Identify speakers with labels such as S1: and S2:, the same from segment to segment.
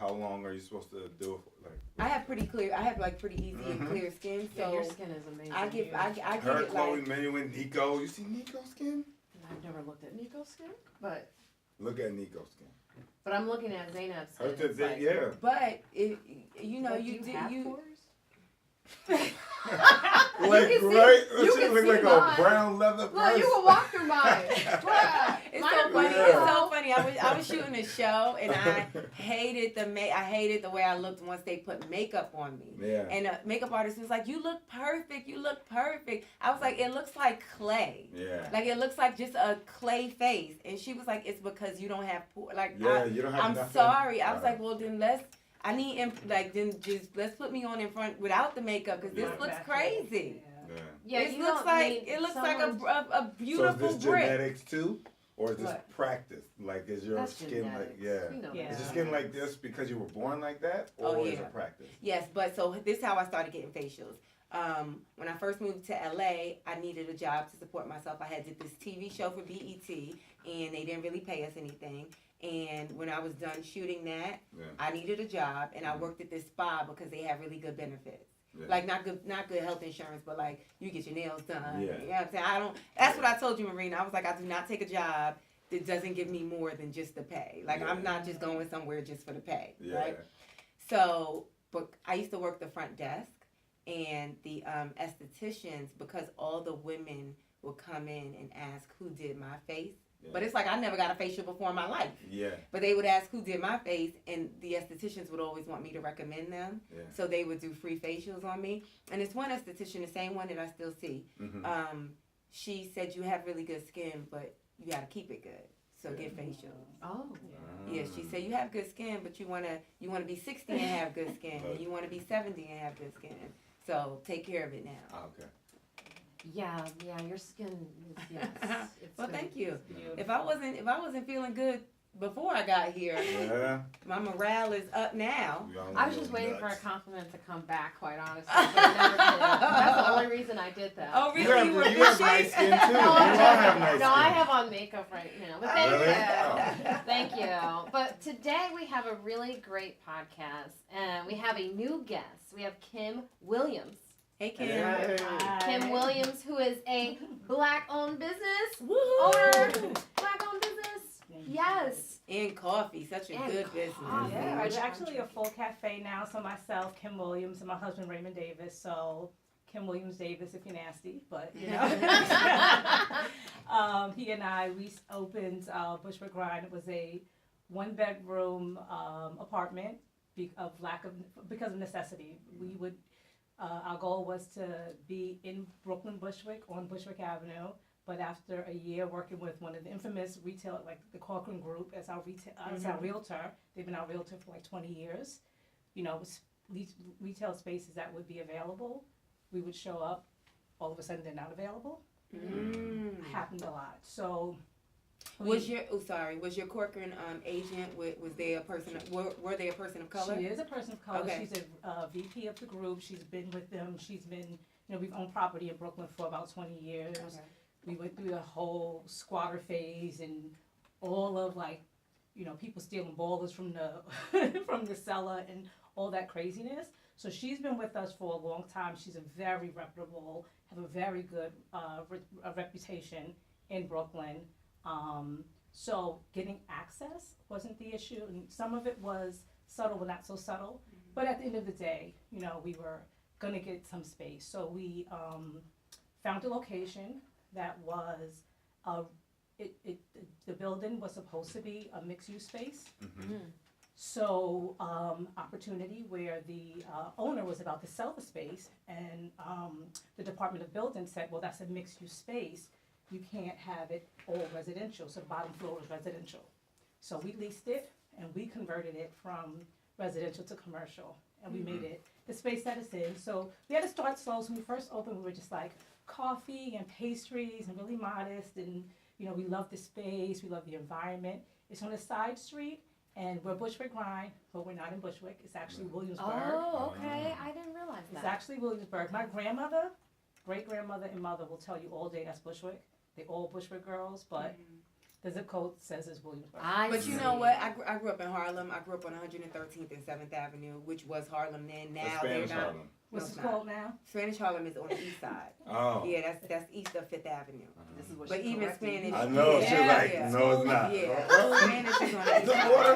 S1: how long are you supposed to do it for? Like,
S2: I have pretty easy and clear skin, so
S3: your skin is amazing.
S2: I give
S1: her,
S2: it
S1: Chloe,
S2: like.
S1: Manu, and Nico. You see Nico's skin?
S3: I've never looked at Nico's skin, but
S1: Look at Nico's skin.
S3: I'm looking at Zainab's skin.
S1: Her,
S3: It's
S1: yeah.
S2: But if you know
S3: Like,
S2: you
S3: do
S2: did
S3: have
S2: you.
S3: pores?
S1: Like,
S3: can see-
S1: right?
S3: you
S1: She
S3: can
S1: look
S3: see
S1: like
S3: mine.
S1: a brown leather purse.
S3: Look, you can walk through mine.
S2: It's
S3: Mine
S2: so
S3: are
S2: funny.
S3: blue.
S2: It's so funny. I was shooting a show and I hated the way I looked once they put makeup on me.
S1: Yeah.
S2: And the makeup artist was like, "You look perfect. You look perfect." I was like, "It looks like clay.
S1: Yeah.
S2: Like it looks like just a clay face." And she was like, "It's because you don't have like."
S1: Yeah, you don't have
S2: I'm
S1: nothing.
S2: sorry. I was
S1: Right.
S2: like, "Well, then let's put me on in front without the makeup because this looks crazy."
S1: Yeah.
S3: Yeah,
S2: It
S3: you
S2: looks
S3: don't
S2: like
S3: need
S2: it looks like
S3: someone's-
S2: a beautiful
S1: So is this
S2: brick.
S1: genetics too? Or is this
S2: What?
S1: practice? Like, is your
S3: That's
S1: skin
S3: genetics.
S1: like, yeah.
S3: You know
S4: Yeah.
S1: Is your skin like this because you were born like that? Or
S2: Oh,
S1: is
S2: yeah.
S1: it practice?
S2: Yes, but so this is how I started getting facials. When I first moved to LA, I needed a job to support myself. I had did this TV show for BET, and they didn't really pay us anything. And when I was done shooting that,
S1: Yeah.
S2: I needed a job, and I worked at this spa because they have really good benefits.
S1: Yeah.
S2: Like not good health insurance, but like you get your nails done.
S1: Yeah.
S2: You know what I'm saying? That's what I told you, Marina. I was like, I do not take a job that doesn't give me more than just the pay. Like
S1: Yeah.
S2: I'm not just going somewhere just for the pay,
S1: Yeah.
S2: right? So, but I used to work the front desk, and the estheticians, because all the women would come in and ask who did my face.
S1: Yeah.
S2: But it's like I never got a facial before in my life.
S1: Yeah.
S2: But they would ask who did my face, and the estheticians would always want me to recommend them.
S1: Yeah.
S2: So they would do free facials on me. And it's one esthetician, the same one that I still see.
S1: Mm-hmm.
S2: She said, "You have really good skin, but you got to keep it good. So get facials."
S3: Oh.
S2: Yeah, she said, "You have good skin, but you wanna be 60 and have good skin, and you wanna be 70 and have good skin. So take care of it now."
S1: Okay.
S3: Yeah, your skin is, yes. It's
S2: Well,
S3: gonna-
S2: thank you.
S3: it's beautiful.
S2: If I wasn't feeling good before I got here,
S1: Yeah.
S2: my morale is up now.
S1: We all
S3: I was
S1: know
S3: just waiting for a
S1: nuts.
S3: compliment to come back, quite honestly. But it never did. That's the only reason I did that.
S2: Oh,
S1: You
S2: really? You were
S1: have nice
S2: fishing?
S1: skin too. You
S3: No,
S1: all have nice
S3: no, I
S1: skin.
S3: have on makeup right now. But thank
S1: Really?
S3: you.
S1: Oh.
S3: Thank you. But today we have a really great podcast, and we have a new guest. We have Kim Williams.
S2: Hey, Kim.
S1: Hey.
S3: Kim Williams, who is a black-owned business
S2: Woohoo!
S3: owner. Black-owned business. Yes.
S2: And coffee, such a
S3: And
S2: good
S3: coffee.
S2: business.
S4: Yeah,
S3: Mhm.
S4: it's actually a full cafe now. So myself, Kim Williams, and my husband Raymond Davis. So Kim Williams Davis, if you're nasty, but you know. He and I, we opened Bushwick Grind. It was a one-bedroom apartment because of necessity. We would. Our goal was to be in Brooklyn Bushwick on Bushwick Avenue. But after a year working with one of the infamous retail, like the Corcoran Group, as our realtor, they've been our realtor for like 20 years. You know, retail spaces that would be available, we would show up. All of a sudden, they're not available. Happened a lot. So,
S2: Was your Corcoran agent? Was they a person? Were they a person of color?
S4: She is a person of color.
S2: Okay.
S4: She's a VP of the group. She's been with them. She's been, we've owned property in Brooklyn for about 20 years.
S2: Okay.
S4: We went through the whole squatter phase and all of people stealing ballers from the from the cellar and all that craziness. So she's been with us for a long time. She's a very reputable, have a very good reputation in Brooklyn. So getting access wasn't the issue, and some of it was subtle but not so subtle. But at the end of the day, we were gonna get some space. So we found a location that was the building was supposed to be a mixed-use space. So opportunity where the owner was about to sell the space, and the Department of Building said, well, that's a mixed-use space. You can't have it all residential, so the bottom floor was residential. So we leased it, and we converted it from residential to commercial, and we made it the space that it's in. So we had to start slow. So when we first opened, we were just like coffee and pastries and really modest, and we love the space, we love the environment. It's on a side street, and we're Bushwick Grind, but we're not in Bushwick. It's actually Williamsburg.
S3: Oh, okay. I didn't realize
S4: It's
S3: that.
S4: actually Williamsburg. My grandmother, great-grandmother, and mother will tell you all day that's Bushwick. They're all Bushwick girls, but The zip code says it's Williamsburg.
S2: But you know what? I grew up in Harlem. I grew up on 113th and 7th Avenue, which was Harlem then.
S1: The
S2: Now
S1: Spanish
S2: they're not.
S1: Harlem.
S4: What's
S2: it's
S4: it
S2: not.
S4: called now?
S2: Spanish Harlem is on the east side.
S1: Oh.
S2: Yeah, that's east of Fifth Avenue.
S5: This is what
S2: But
S5: she
S2: even
S5: corrected you.
S2: Spanish.
S1: I know.
S2: Yeah,
S1: She's like,
S2: yeah.
S1: no, it's not.
S2: Yeah, Spanish is on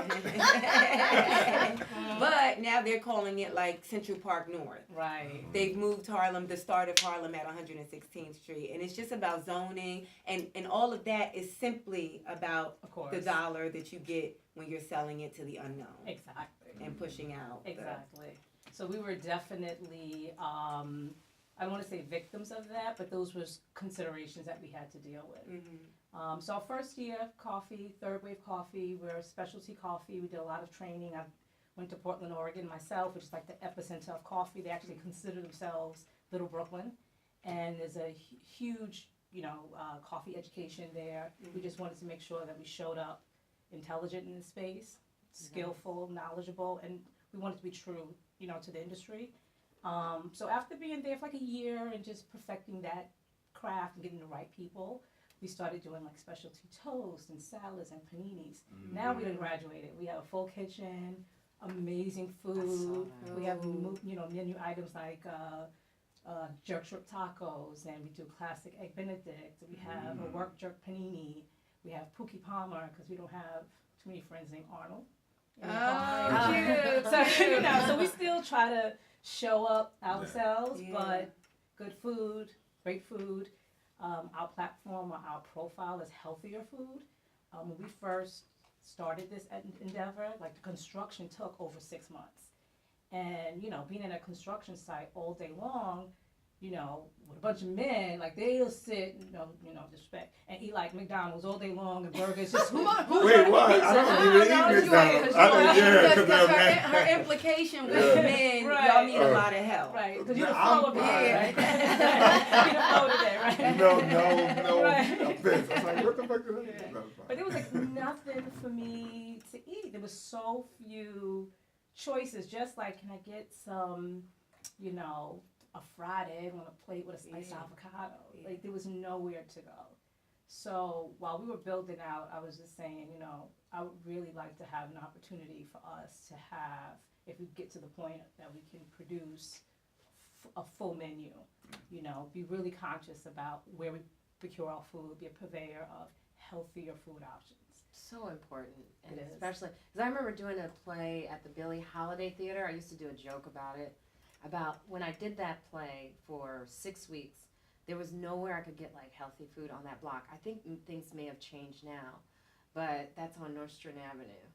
S2: the east side. But now they're calling it like Central Park North.
S4: Right.
S2: They've moved Harlem, the start of Harlem at 116th Street. And it's just about zoning. And all of that is simply about
S4: Of course.
S2: the dollar that you get when you're selling it to the unknown
S4: Exactly.
S2: and pushing out.
S4: Exactly. So we were definitely, I don't want to say victims of that, but those was considerations that we had to deal with.
S2: Mm-hmm.
S4: So our first year, coffee, Third Wave Coffee, we're a specialty coffee. We did a lot of training. I went to Portland, Oregon myself, which is like the epicenter of coffee. They actually consider themselves Little Brooklyn. And there's a huge, coffee education there. We just wanted to make sure that we showed up intelligent in the space, skillful, knowledgeable, and we wanted to be true, to the industry. So after being there for like a year and just perfecting that craft and getting the right people, we started doing like specialty toast and salads and paninis. Now we done graduated. We have a full kitchen, amazing food. We have menu items like jerk shrimp tacos, and we do classic egg benedict. We have a work jerk panini. We have Pookie Palmer because we don't have too many friends named Arnold.
S2: Cute.
S4: So we still try to show up ourselves,
S2: Yeah.
S4: but good food, great food. Our platform or our profile is healthier food. When we first started this endeavor, like the construction took over 6 months. And, being in a construction site all day long, with a bunch of men, like they'll sit, disrespect, and eat like McDonald's all day long and burgers. Just
S1: Wait, what? I don't even eat McDonald's.
S2: Because her implication with men, y'all need a lot of help.
S4: Right, because you're the
S1: I'm
S4: flow of it,
S1: fine.
S4: right? You're the flow today, right?
S1: No
S4: Right.
S1: offense. I was like, what the fuck is that?
S4: Yeah. But there was like nothing for me to eat. There was so few choices. Just like, can I get some, a fried egg on a plate with a sliced avocado? Like, there was nowhere to go. So while we were building out, I was just saying, I would really like to have an opportunity for us to have, if we get to the point that we can produce a full menu, be really conscious about where we procure our food, be a purveyor of healthier food options.
S3: So important, and
S4: It is.
S3: especially because I remember doing a play at the Billie Holiday Theater. I used to do a joke about it, about when I did that play for 6 weeks. There was nowhere I could get like healthy food on that block. I think things may have changed now, but that's on North Strand Avenue,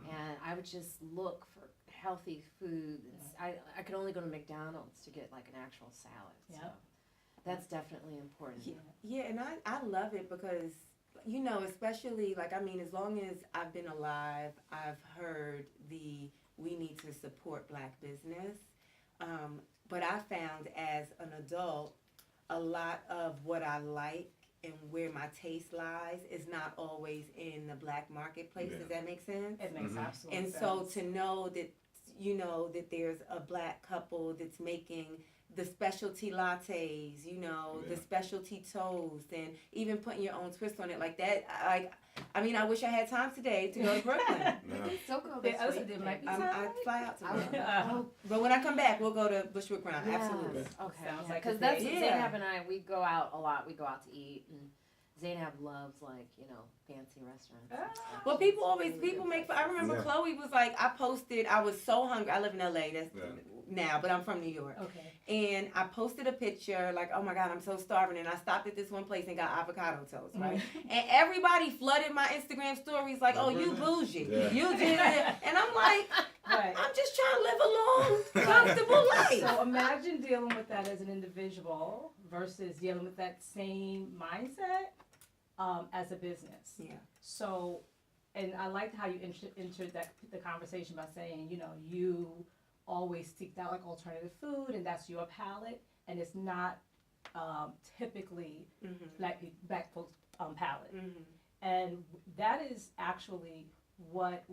S3: and I would just look for healthy food. I could only go to McDonald's to get like an actual salad. So
S4: Yep.
S3: that's definitely important.
S2: Yeah, and I love it because, especially, as long as I've been alive, I've heard we need to support Black business. But I found as an adult, a lot of what I like and where my taste lies is not always in the Black marketplace.
S1: Yeah.
S2: Does that make sense?
S4: It makes absolute
S2: And
S4: sense.
S2: so to know that, that there's a Black couple that's making the specialty lattes, the specialty toast, and even putting your own twist on it like that. I wish I had time today to go to Brooklyn.
S3: So cool.
S4: There might be time.
S2: I'd fly out tomorrow.
S3: Oh,
S2: But when I come back, we'll go to Bushwick Ground.
S3: yes.
S2: Absolutely.
S3: Okay.
S4: Sounds like
S3: Because
S4: a
S3: that's
S4: date.
S3: what
S2: Yeah.
S3: Zainab and I, we go out a lot. We go out to eat, and Zainab loves fancy restaurants. and stuff.
S2: Well,
S3: She's
S2: people
S3: really
S2: make.
S3: good.
S2: I remember
S1: Yeah.
S2: Chloe was like, I posted. I was so hungry. I live in LA. That's now, but I'm from New York.
S4: Okay.
S2: And I posted a picture like, oh my God, I'm so starving. And I stopped at this one place and got avocado toast, right? And everybody flooded my Instagram stories like, oh, you bougie.
S1: Yeah.
S2: You did it. And I'm like,
S4: Right.
S2: I'm just trying to live a long, comfortable life.
S4: So imagine dealing with that as an individual versus dealing with that same mindset as a business.
S2: Yeah.
S4: So, and I liked how you entered the conversation by saying, you always seeked out like alternative food, and that's your palate, and it's not typically black folks' palate. And that is actually what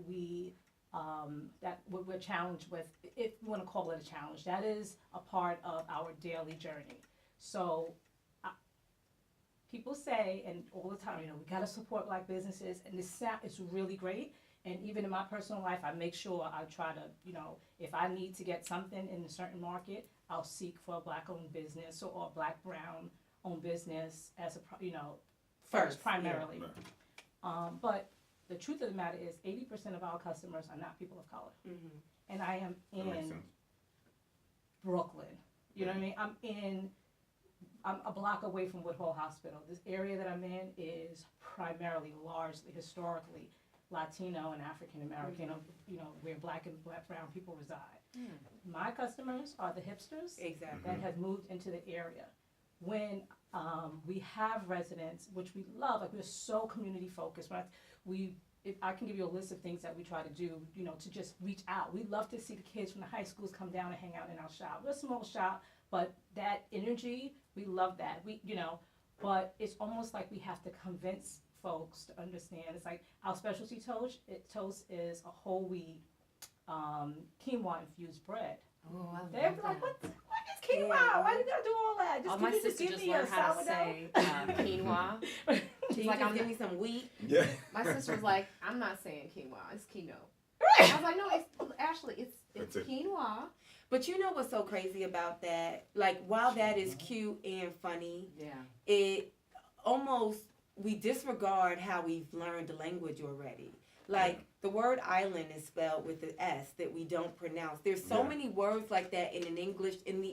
S4: what we're challenged with, if you want to call it a challenge. That is a part of our daily journey. So people say, and all the time, we gotta support Black businesses, and this sound is really great. And even in my personal life, I make sure I try to, if I need to get something in a certain market, I'll seek for a Black-owned business or a Black brown-owned business as first primarily.
S1: Yeah.
S4: But the truth of the matter is, 80% of our customers are not people of color, and I am
S1: That makes
S4: in
S1: sense.
S4: Brooklyn. You know what I mean? I'm a block away from Woodhull Hospital. This area that I'm in is primarily, largely, historically, Latino and African American, where Black and brown people reside. My customers are the hipsters that have moved into the area. When we have residents, which we love, like we're so community focused, right? If I can give you a list of things that we try to do, to just reach out. We love to see the kids from the high schools come down and hang out in our shop. We're a small shop, but that energy, we love that. But it's almost like we have to convince folks to understand. It's like our specialty toast is a whole wheat quinoa infused bread.
S3: Oh, I love
S4: They're
S3: that.
S4: like, what is quinoa? Why you gotta do all that?
S3: Oh, my sister just learned how to say quinoa.
S2: She's like, I'm give me some wheat.
S1: Yeah.
S3: My sister was like, I'm not saying quinoa, it's quinoa. I was like, no, it's quinoa.
S2: But you know what's so crazy about that? Like, while that is cute and funny,
S3: Yeah.
S2: it almost, we disregard how we've learned the language already. Like, the word island is spelled with the S that we don't pronounce. There's so many words like that in the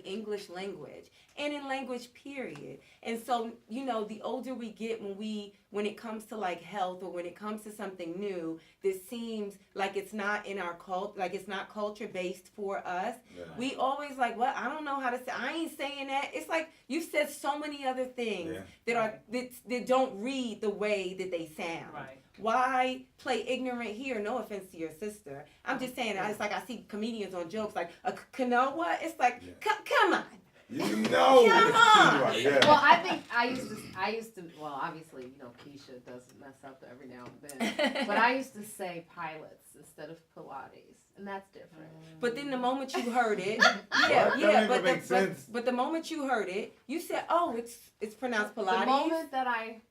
S2: English language, and in language, period. And so, the older we get when it comes to like health or when it comes to something new, this seems like it's not in our like it's not culture based for us.
S1: Yeah.
S2: We always like, well, I don't know how to say, I ain't saying that. It's like, you've said so many other things that don't read the way that they sound.
S4: Right.
S2: Why play ignorant here? No offense to your sister. I'm just saying, it's like I see comedians on jokes like, canoa? It's like, come on.
S1: You know.
S2: Come on.
S1: Yeah.
S3: Well, I think I used to, well, obviously, Keisha does mess up every now and then, but I used to say pilots instead of Pilates, and that's different.
S2: But then the moment you heard it,
S1: That makes sense.
S2: but the moment you heard it, you said, oh, it's pronounced Pilates.
S3: The moment that I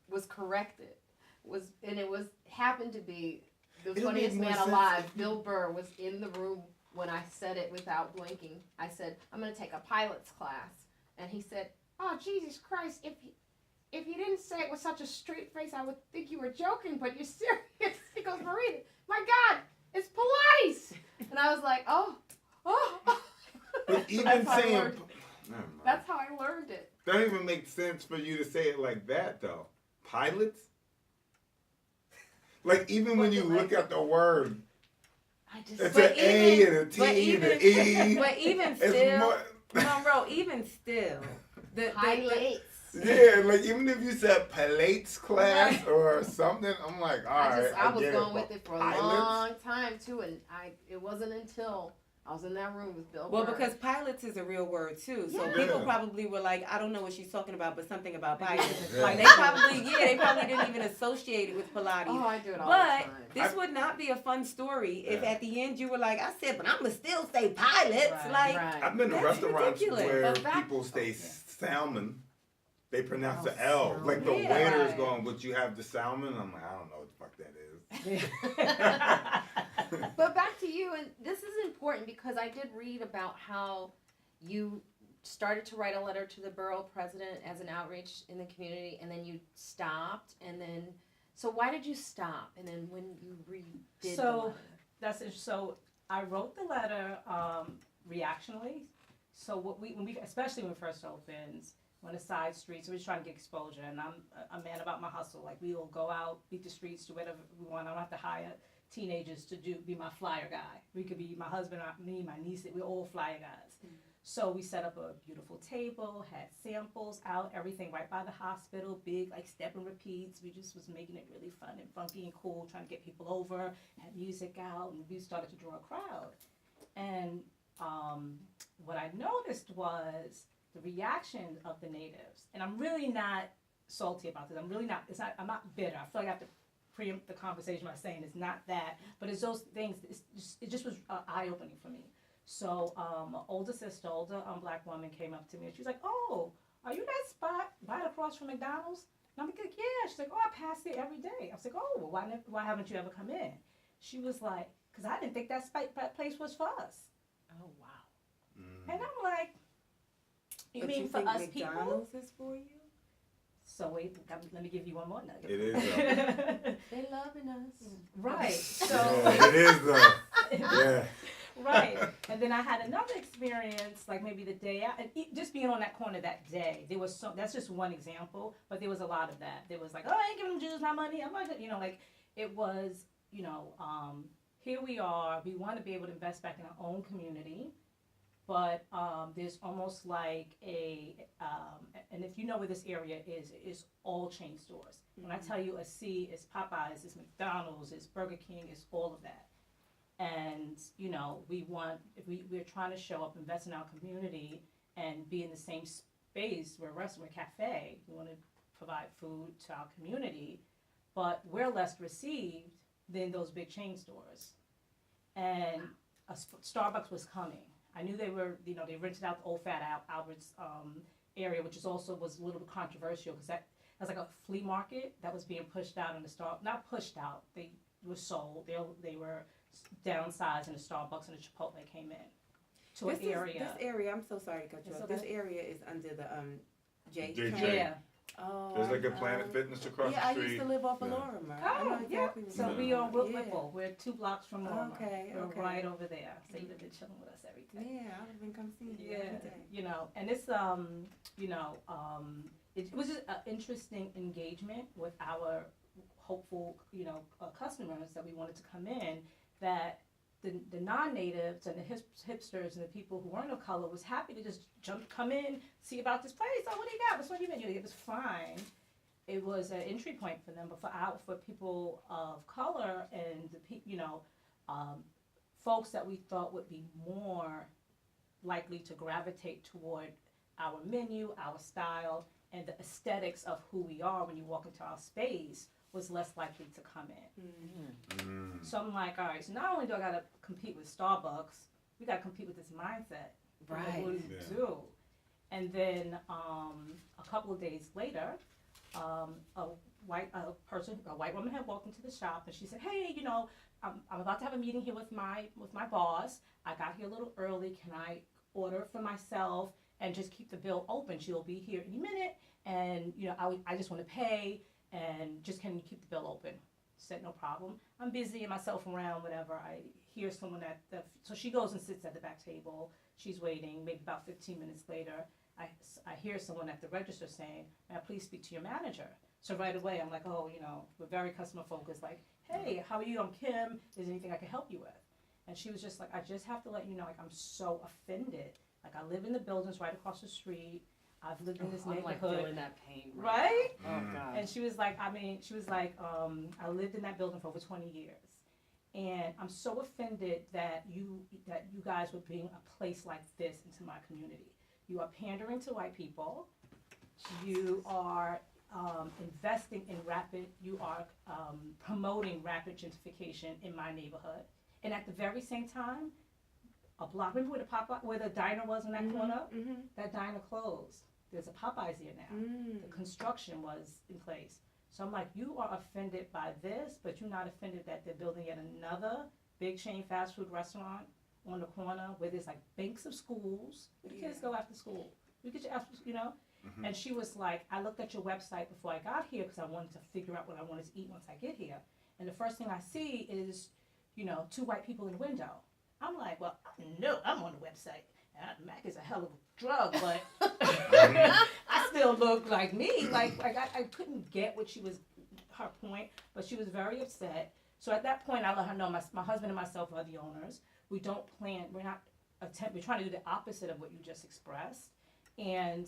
S3: was corrected happened to be the
S1: It'll
S3: funniest
S1: make more
S3: man
S1: sense.
S3: alive. Bill Burr was in the room when I said it without blinking. I said, I'm going to take a pilot's class. And he said, oh, Jesus Christ, if you didn't say it with such a straight face, I would think you were joking, but you're serious. He goes, Marina, my God, it's Pilates. And I was like, oh.
S1: But even
S3: That's how I
S1: saying,
S3: learned-
S1: never mind.
S3: That's how I learned it.
S1: That don't even make sense for you to say it like that, though. Pilots? Like, even when you look at the word,
S3: I just
S1: it's
S2: But
S1: an A
S2: even-
S1: and a T
S2: but
S1: and
S2: even-
S1: an E.
S2: But even
S1: It's
S2: still,
S1: more,
S2: Monroe, even still, the
S3: pilates.
S1: yeah, like even if you said pilates class or something, I'm like, all right,
S3: I was
S1: get
S3: going
S1: it,
S3: with
S1: but
S3: it for a
S1: pilots?
S3: long time too, and it wasn't until I was in that room with Bill
S2: well,
S3: Burr.
S2: because pilots is a real word too. So
S3: Yeah.
S2: people
S1: Yeah.
S2: probably were like, I don't know what she's talking about, but something about pilots.
S1: Yeah.
S2: Like they probably didn't even associate it with Pilates.
S3: oh, I do it all
S2: But
S3: the time.
S2: this would not be a fun story if
S1: Yeah.
S2: at the end you were like, I said, but I'm gonna still say pilots.
S4: Right.
S2: Like,
S3: Right.
S1: I've been to
S2: That's
S1: restaurants
S2: ridiculous.
S1: where
S3: But back-
S1: people say salmon. They pronounce
S3: Oh,
S1: the L.
S3: salmon.
S1: Like the
S2: Yeah.
S1: waiter's
S4: Right.
S1: going, would you have the salmon? I'm like, I don't know what the fuck that is.
S3: But back to you, and this is important because I did read about how you started to write a letter to the borough president as an outreach in the community, and then you stopped, and then, so why did you stop? And then when you redid the
S4: So,
S3: letter?
S4: So I wrote the letter reactionally. So when we especially when it first opens, on the side streets, we're just trying to get exposure, and I'm a man about my hustle. Like, we will go out, beat the streets, do whatever we want. I don't have to hire teenagers to be my flyer guy. We could be my husband, me, my niece. We're all flyer guys.
S2: Mm-hmm.
S4: So we set up a beautiful table, had samples out, everything right by the hospital, big like step and repeats. We just was making it really fun and funky and cool, trying to get people over, had music out, and we started to draw a crowd. And what I noticed was the reaction of the natives, and I'm really not salty about this. I'm really not. I'm not bitter. I feel like I have to preempt the conversation by saying it's not that, but it's those things. It just was eye opening for me. So, an older sister, Black woman came up to me and she was like, "Oh, are you that spot right across from McDonald's? And I'm like, yeah. She's like, oh, I pass it every day. I was like, oh, well, why haven't you ever come in? She was like, because I didn't think that place was for us.
S3: Oh, wow.
S4: And I'm like, you
S2: But
S4: mean
S2: you
S4: for
S2: think
S4: us people?
S2: McDonald's is for you?
S4: So wait, let me give you one more nugget.
S1: It is
S2: They loving us.
S4: Right. So
S1: yeah, it is though. Yeah.
S4: right. And then I had another experience, like maybe the day out, and just being on that corner that day. There was that's just one example, but there was a lot of that. There was like, oh, I ain't giving them Jews my money. I'm not gonna, like it was, here we are. We want to be able to invest back in our own community. But there's almost like and if you know where this area is, it's all chain stores. When I tell you a C, it's Popeyes, it's McDonald's, it's Burger King, it's all of that. And, we're trying to show up, invest in our community, and be in the same space. We're a restaurant, we're a cafe. We want to provide food to our community, but we're less received than those big chain stores. And Starbucks was coming. I knew they were, they rented out the old Fat Albert's area, which was a little bit controversial because that was like a flea market that was being pushed out in the not pushed out. They were sold. They were downsized, and the Starbucks and the Chipotle came in to an area.
S2: This area, I'm so sorry to cut you off. This area is under the J.
S1: J.
S4: Yeah.
S2: Oh,
S1: There's like a Planet Fitness across the
S2: I
S1: street.
S2: used to live off of
S1: Yeah.
S2: Lorimer. I
S4: Oh,
S2: know exactly
S4: yeah. So
S2: what
S4: we
S2: you're
S4: on
S2: talking about.
S4: Whipple. We're 2 blocks from Lorimer.
S2: Okay,
S4: We're
S2: okay.
S4: right over there. So you've been chilling with us every day.
S2: Yeah, I would have been come see you
S4: Yeah,
S2: every day.
S4: and it's it was just an interesting engagement with our hopeful customers that we wanted to come in, that the non-natives and the hipsters and the people who weren't of color was happy to just come in, see about this place. Oh, what do you got? What's on your menu? It was fine. It was an entry point for them, but for people of color and folks that we thought would be more likely to gravitate toward our menu, our style, and the aesthetics of who we are when you walk into our space was less likely to come in. So I'm like, all right, so not only do I got to compete with Starbucks, we got to compete with this mindset.
S2: Right.
S4: What do you do? And then a couple of days later, a white woman had walked into the shop, and she said, hey, I'm about to have a meeting here with my boss. I got here a little early. Can I order for myself and just keep the bill open? She'll be here any minute, and I just want to pay, and just can you keep the bill open? Said no problem. I'm busy and myself around, whatever. I hear someone so she goes and sits at the back table. She's waiting. Maybe about 15 minutes later, I hear someone at the register saying, may I please speak to your manager? So right away, I'm like, oh, we're very customer focused. Like, hey, how are you? I'm Kim. Is there anything I can help you with? And she was just like, I just have to let you know, like, I'm so offended. Like, I live in the buildings right across the street. I've lived in this
S3: I'm like
S4: neighborhood.
S3: feeling that pain.
S4: Right?
S3: Oh, God.
S4: And she was like, I lived in that building for over 20 years. And I'm so offended that you guys would bring a place like this into my community. You are pandering to white people. You are investing in you are promoting rapid gentrification in my neighborhood. And at the very same time, a block, remember where the diner was in that corner?
S2: Mm-hmm.
S4: That diner closed. There's a Popeyes here now. The construction was in place. So I'm like, you are offended by this, but you're not offended that they're building yet another big chain fast food restaurant on the corner where there's like banks of schools. Where the kids go after school. We get you after,
S1: Mm-hmm.
S4: And she was like, I looked at your website before I got here because I wanted to figure out what I wanted to eat once I get here. And the first thing I see is, 2 white people in the window. I'm like, well, no, I'm on the website. Mac is a hell of a drug, but I still look like me. Like I couldn't get what her point, but she was very upset. So at that point, I let her know my husband and myself are the owners. We're trying to do the opposite of what you just expressed. And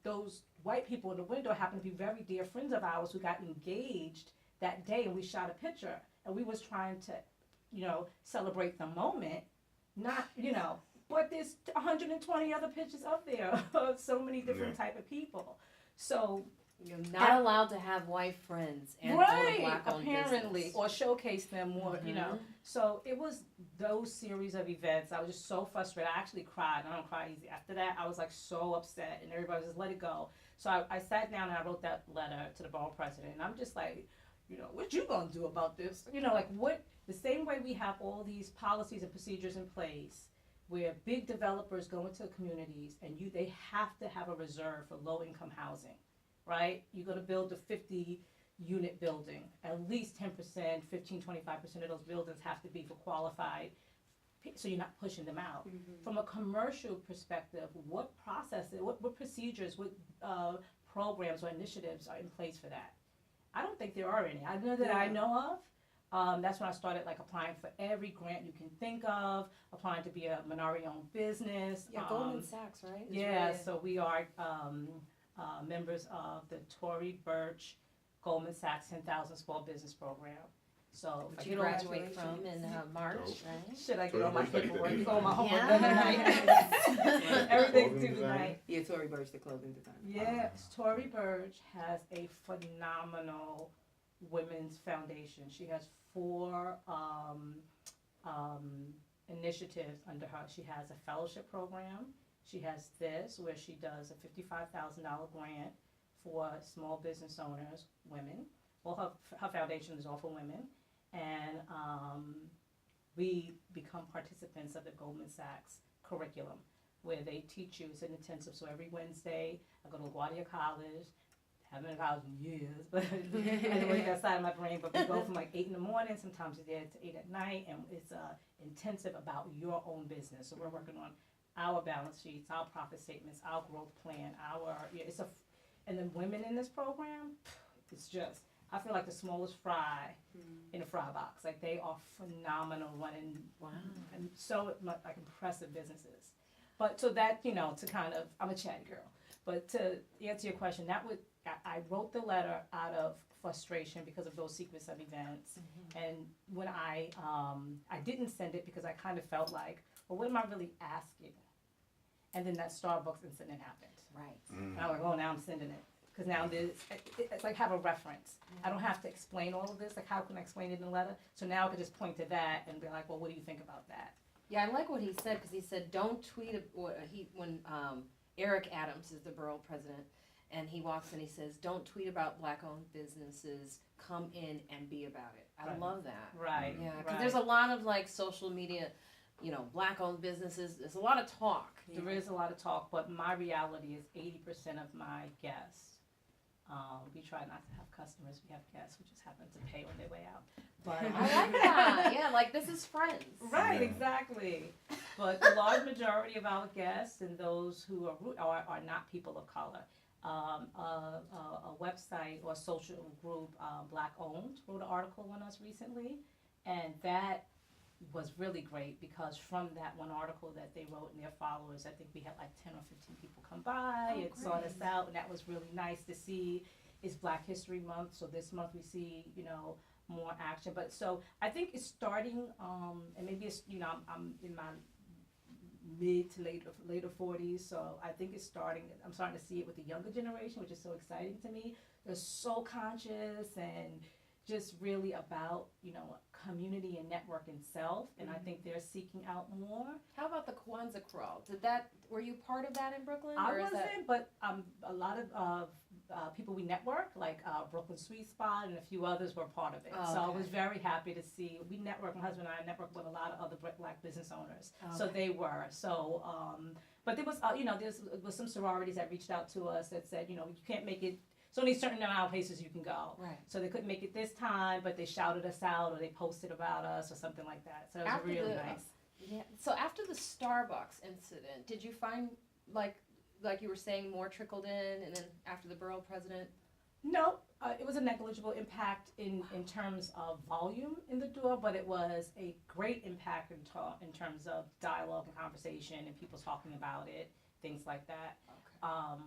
S4: those white people in the window happen to be very dear friends of ours who got engaged that day, and we shot a picture. And we was trying to, celebrate the moment, not, but there's 120 other pictures up there of so many different type of people. So
S3: You're not allowed to have white friends and own a black-owned
S4: apparently,
S3: business.
S4: or showcase them more, you know. So it was those series of events. I was just so frustrated. I actually cried. I don't cry easy. After that, I was like so upset, and everybody was just let it go. So I sat down and I wrote that letter to the borough president, and I'm just like, you know, what you gonna do about this? You know, like what, the same way we have all these policies and procedures in place where big developers go into communities and they have to have a reserve for low-income housing, right? You're gonna build a 50-unit building, at least 10%, 15, 25% of those buildings have to be for qualified, so you're not pushing them out. From a commercial perspective, what processes, what procedures, what programs or initiatives are in place for that? I don't think there are any. I know that I know of. That's when I started like applying for every grant you can think of, applying to be a minority-owned business.
S3: Yeah, Goldman Sachs, right?
S4: Yeah,
S3: really
S4: so we are members of the Tory Burch Goldman Sachs 10,000 Small Business Program. So
S3: Which you graduate from in March, right?
S4: Should I get all my paperwork,
S1: Burch.
S4: all my homework done tonight? Everything's due tonight.
S2: Yeah, Tory Burch, the clothing designer.
S4: Yes, Tory Burch has a phenomenal women's foundation. She has 4 initiatives under her. She has a fellowship program. She has this, where she does a $55,000 grant for small business owners, women. Well, her foundation is all for women. And we become participants of the Goldman Sachs curriculum, where they teach you, it's an intensive, so every Wednesday, I go to LaGuardia College, haven't been to college in years, but I don't work that side of my brain, but we go from like 8 in the morning, sometimes it's there to 8 at night, and it's intensive about your own business. So we're working on our balance sheets, our profit statements, our growth plan, and the women in this program, it's just, I feel like the smallest fry in a fry box. Like they are phenomenal running, and so like impressive businesses. But so that, you know, to kind of, I'm a chatty girl, but to answer your question, I wrote the letter out of frustration because of those sequence of events. And when I didn't send it because I kind of felt like, well, what am I really asking? And then that Starbucks incident happened.
S3: Right.
S4: And I was like, oh, now I'm sending it. Because now it's like have a reference. I don't have to explain all of this. Like, how can I explain it in a letter? So now I could just point to that and be like, well, what do you think about that?
S3: Yeah, I like what he said, because he said, don't tweet, when Eric Adams is the borough president, and he walks in, he says, don't tweet about black-owned businesses, come in and be about it. I love that.
S4: Right.
S3: Yeah, because there's a lot of like social media, you know, black-owned businesses, there's a lot of talk.
S4: There is a lot of talk, but my reality is 80% of my guests, we try not to have customers, we have guests who just happen to pay on their way out. But
S3: I like that. Yeah, like this is friends.
S4: Right, exactly. But the large majority of our guests and those who are not people of color. A website or social group, Black Owned, wrote an article on us recently, and that was really great because from that one article that they wrote and their followers, I think we had like 10 or 15 people come by and sought us out, and that was really nice to see. It's Black History Month, so this month we see, you know, more action. But so I think it's starting, and maybe it's, you know, I'm in my mid to later 40s, so I think it's starting. I'm starting to see it with the younger generation, which is so exciting to me. They're so conscious and just really about, you know, community and network itself, and I think they're seeking out more.
S3: How about the Kwanzaa crawl? Were you part of that in Brooklyn?
S4: I wasn't, but a lot of people we network, like Brooklyn Sweet Spot and a few others, were part of it.
S3: Oh,
S4: so
S3: okay.
S4: I was very happy to see. We network, my husband and I network with a lot of other Black business owners. So they were. So, but there was, you know, there was some sororities that reached out to us that said, you know, you can't make it. It's only certain amount of places you can go.
S3: Right.
S4: So they couldn't make it this time, but they shouted us out or they posted about us or something like that. So it was really nice.
S3: Yeah. So after the Starbucks incident, did you find like you were saying more trickled in, and then after the borough president?
S4: No, it was a negligible impact in terms of volume in the door, but it was a great impact in terms of dialogue and conversation and people talking about it, things like that.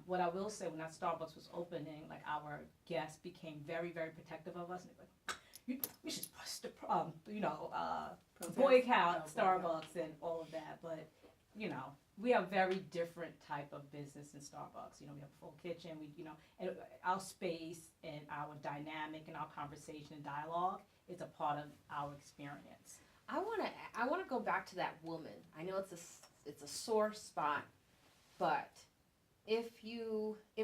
S4: What I will say, when that Starbucks was opening, like our guests became very, very protective of us. And they were like, we should boycott Starbucks and all of that. But we have very different type of business in Starbucks. We have a full kitchen. And our space and our dynamic and our conversation and dialogue is a part of our experience.
S3: I want to go back to that woman. I know it's a sore spot, but if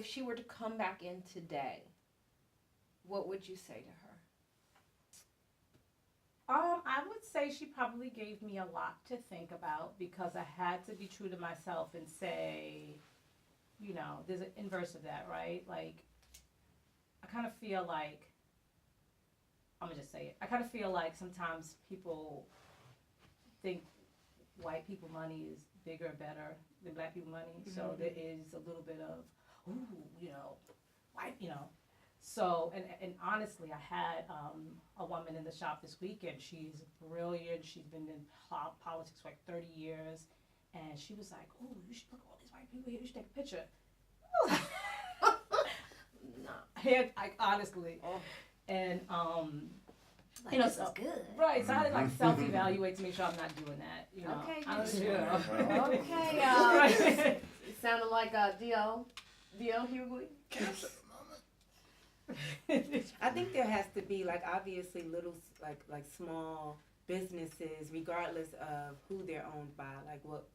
S3: she were to come back in today, what would you say to her?
S4: I would say she probably gave me a lot to think about, because I had to be true to myself and say, there's an inverse of that, right? Like, I kind of feel like, I'm going to just say it. I kind of feel like sometimes people think white people money is bigger and better than black people money. Mm-hmm. So there is a little bit of, white, So, and honestly, I had a woman in the shop this weekend. She's brilliant. She's been in politics for like 30 years. And she was like, oh, you should look at all these white people here. You should take a picture. No. Honestly. Oh. And,
S3: this is good.
S4: Right, so I had to like self-evaluate to make sure I'm not doing that.
S3: Okay. Okay. Right. It sounded like D.L. Hughley.
S2: I think there has to be, like, obviously little, like small businesses, regardless of who they're owned by, like what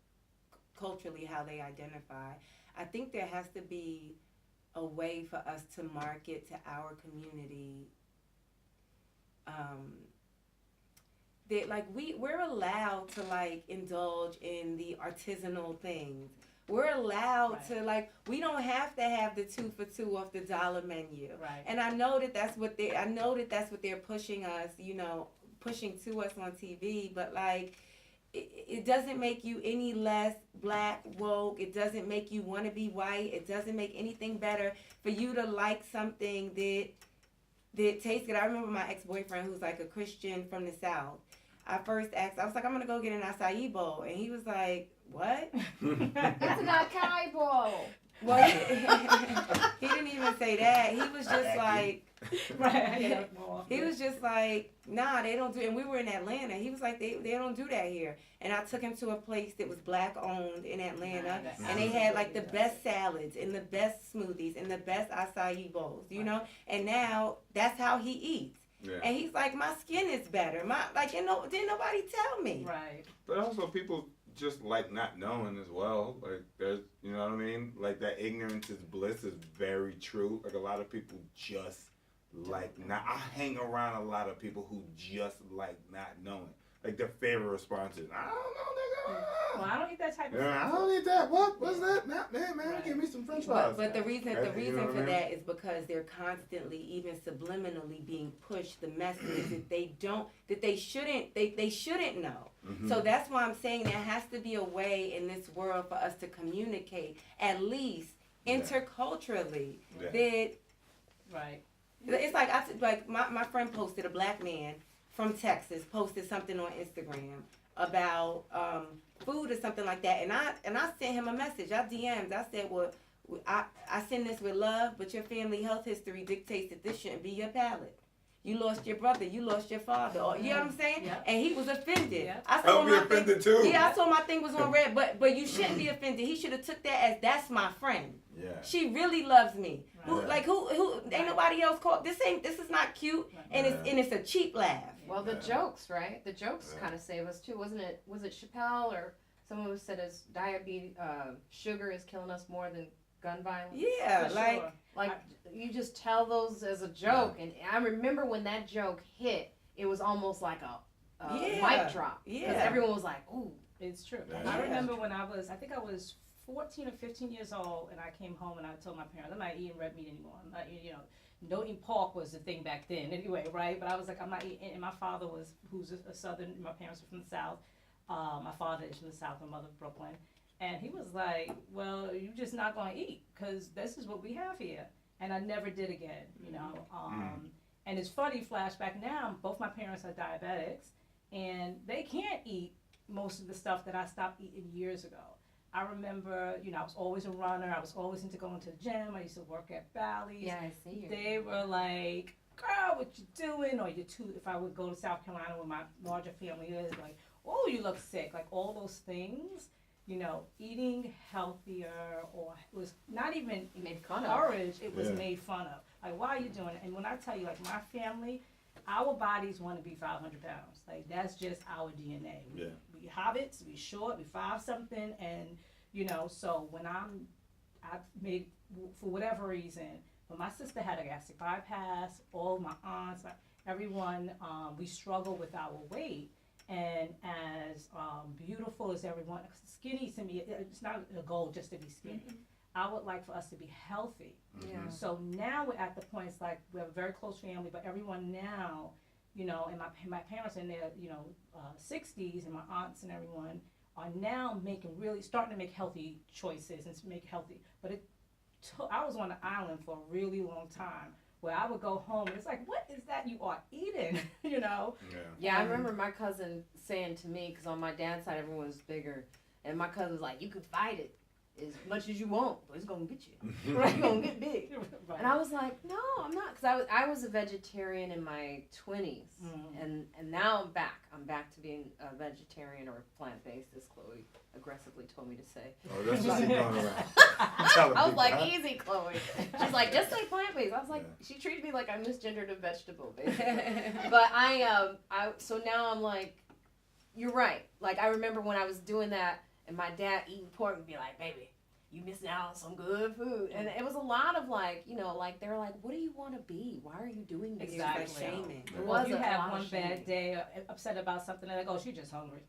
S2: culturally how they identify. I think there has to be a way for us to market to our community. That like we're allowed to like indulge in the artisanal things. We're allowed to, like, we don't have to have the 2 for $2 off the dollar menu.
S4: Right.
S2: And I know that that's what they're pushing us, pushing to us on TV, but like, it doesn't make you any less black, woke. It doesn't make you want to be white. It doesn't make anything better for you to like something that tastes good. I remember my ex-boyfriend, who's like a Christian from the South. I first asked, I was like, I'm going to go get an acai bowl. And he was like, what?
S3: It's an acai bowl.
S2: Well, he didn't even say that. He was just like,
S4: right.
S2: He was just like, nah, they don't do it. And we were in Atlanta. He was like, they don't do that here. And I took him to a place that was black owned in Atlanta. And they had like the best salads and the best smoothies and the best acai bowls, And now that's how he eats. Yeah. And he's like, my skin is better. Didn't nobody tell me.
S4: Right.
S1: But also people just like not knowing as well. Like there's, you know what I mean? Like that ignorance is bliss is very true. Like a lot of people just like not. I hang around a lot of people who just like not knowing. Like their favorite response is, I don't know, nigga.
S4: Well, I don't eat that type of
S1: food. I don't eat that. What's that? Nah, man, right. Give me some French fries.
S2: But the reason for that is because they're constantly, even subliminally, being pushed the message that they shouldn't know. Mm-hmm. So that's why I'm saying there has to be a way in this world for us to communicate, at least interculturally. Yeah. That
S4: right.
S2: It's like my friend posted, a black man from Texas posted something on Instagram about food or something like that, and I sent him a message. I DM'd. I said, well, I send this with love, but your family health history dictates that this shouldn't be your palate. You lost your brother. You lost your father. Or, you know what I'm saying? Yep. And he was offended. Yep.
S1: I'll be offended too.
S2: Yeah, I saw my thing was on red, but you shouldn't be offended. He should have took that as that's my friend. Yeah. She really loves me. Right. Who ain't nobody else called. This is not cute, and it's a cheap laugh.
S3: Well, the jokes, right? The jokes kind of save us too, wasn't it? Was it Chappelle or someone who said as diabetes, sugar is killing us more than gun violence?
S2: Yeah,
S3: you just tell those as a joke, and I remember when that joke hit, it was almost like a mic drop. Yeah, because everyone was like, "Ooh,
S4: it's true." Yeah. I remember when I was 14 or 15 years old, and I came home and I told my parents, I'm not eating red meat anymore. I'm not eating, no eating pork was the thing back then anyway, right? But I was like, I'm not eating, and my father who's a Southern, my parents were from the South. My father is from the South, my mother Brooklyn. And he was like, well, you're just not going to eat because this is what we have here. And I never did again, And it's funny, flashback now, both my parents are diabetics, and they can't eat most of the stuff that I stopped eating years ago. I remember, I was always a runner. I was always into going to the gym. I used to work at Bally's.
S3: Yeah, I see you.
S4: They were like, girl, what you doing? Or if I would go to South Carolina where my larger family is, like, oh, you look sick. Like all those things, eating healthier or was not even
S3: Made fun of.
S4: encouraged, it was
S1: Yeah.
S4: made fun of. Like, why are you doing it? And when I tell you, like, my family, our bodies want to be 500 pounds. Like, that's just our DNA.
S1: Yeah.
S4: We hobbits, we short, we 5-something, and, so when I made, for whatever reason, when my sister had a gastric bypass, all my aunts, everyone, we struggle with our weight. And as beautiful as everyone, skinny to me, it's not a goal just to be skinny.
S2: Mm-hmm.
S4: I would like for us to be healthy.
S3: Yeah.
S4: So now we're at the point, it's like we have a very close family, but everyone now, and my parents in their, 60s, and my aunts and everyone are now starting to make healthy choices and to make healthy. But I was on an island for a really long time where I would go home and it's like, what is that you are eating,
S1: Yeah.
S3: Yeah, I remember my cousin saying to me, because on my dad's side everyone was bigger, and my cousin was like, you can fight it as much as you want, but it's gonna get you. Right? You're gonna get big.
S4: Right.
S3: And I was like, no, I'm not, because I was a vegetarian in my 20s, and now I'm back. I'm back to being a vegetarian or plant-based, as Chloe aggressively told me to say.
S1: Oh, that's just going around.
S3: I was like, easy, Chloe. She's like, just say plant-based. I was like,
S1: Yeah.
S3: she treated me like I misgendered a vegetable, basically. But so now I'm like, you're right. Like, I remember when I was doing that, and my dad eating pork would be like, baby, you missing out on some good food. And it was a lot of like, they were like, what do you want to be? Why are you doing this?
S4: Exactly.
S2: It's like shaming.
S3: It
S4: Well,
S3: was
S4: if you
S3: a
S4: have
S3: lot
S4: one
S3: of shaming.
S4: bad day or upset about something, they're like, oh, she's just hungry.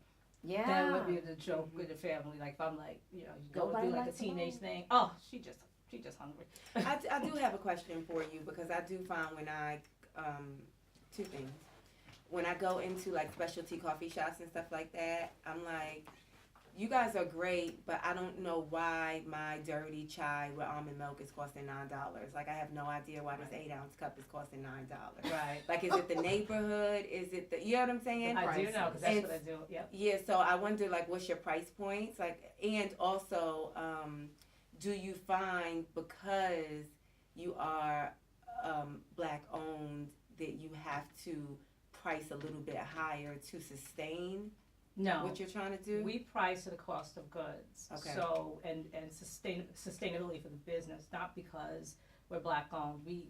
S3: Yeah.
S4: That would be the joke with the family. Like, if I'm like, you go
S3: Nobody
S4: do like a
S3: likes
S4: teenage
S3: alone.
S4: thing. Oh, she just hungry.
S2: I do have a question for you because I do find when I, two things. When I go into like specialty coffee shops and stuff like that, I'm like, you guys are great, but I don't know why my dirty chai with almond milk is costing $9. Like, I have no idea why this 8-ounce cup is costing $9.
S4: Right.
S2: Like, is it the neighborhood? Is it the, you know what I'm saying?
S4: I do know because that's
S2: It's-
S4: what I do. Yep.
S2: Yeah, so I wonder, like, what's your price points? Like, and also, do you find because you are black owned that you have to price a little bit higher to sustain
S4: No.
S2: what you're trying to do?
S4: We price to the cost of goods.
S2: Okay.
S4: So, and sustainability for the business, not because we're black owned. We,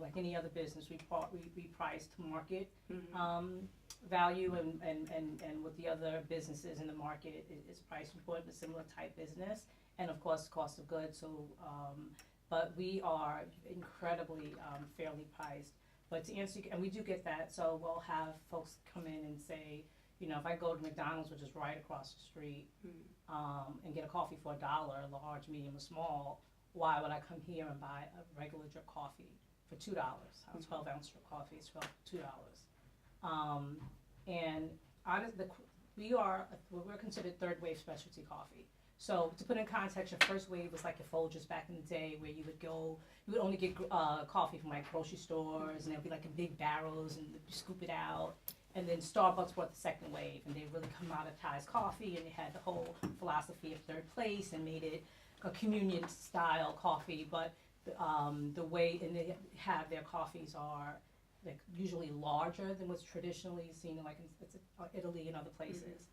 S4: like any other business, we price to market
S2: Mhm.
S4: value and with the other businesses in the market is priced according to similar type business. And of course, cost of goods. So, but we are incredibly fairly priced. But to answer, and we do get that. So we'll have folks come in and say, if I go to McDonald's, which is right across the street, and get a coffee for $1, large, medium, or small, why would I come here and buy a regular drip coffee for $2? A 12-ounce drip coffee is $2. And we're considered third wave specialty coffee. So to put in context, your first wave was like your Folgers back in the day, where you would only get coffee from like grocery stores, and there'd be like in big barrels, and you scoop it out. And then Starbucks brought the second wave, and they really commoditized coffee, and they had the whole philosophy of third place and made it a communion style coffee. But the way, and they have their coffees are like usually larger than what's traditionally seen in like Italy and other places.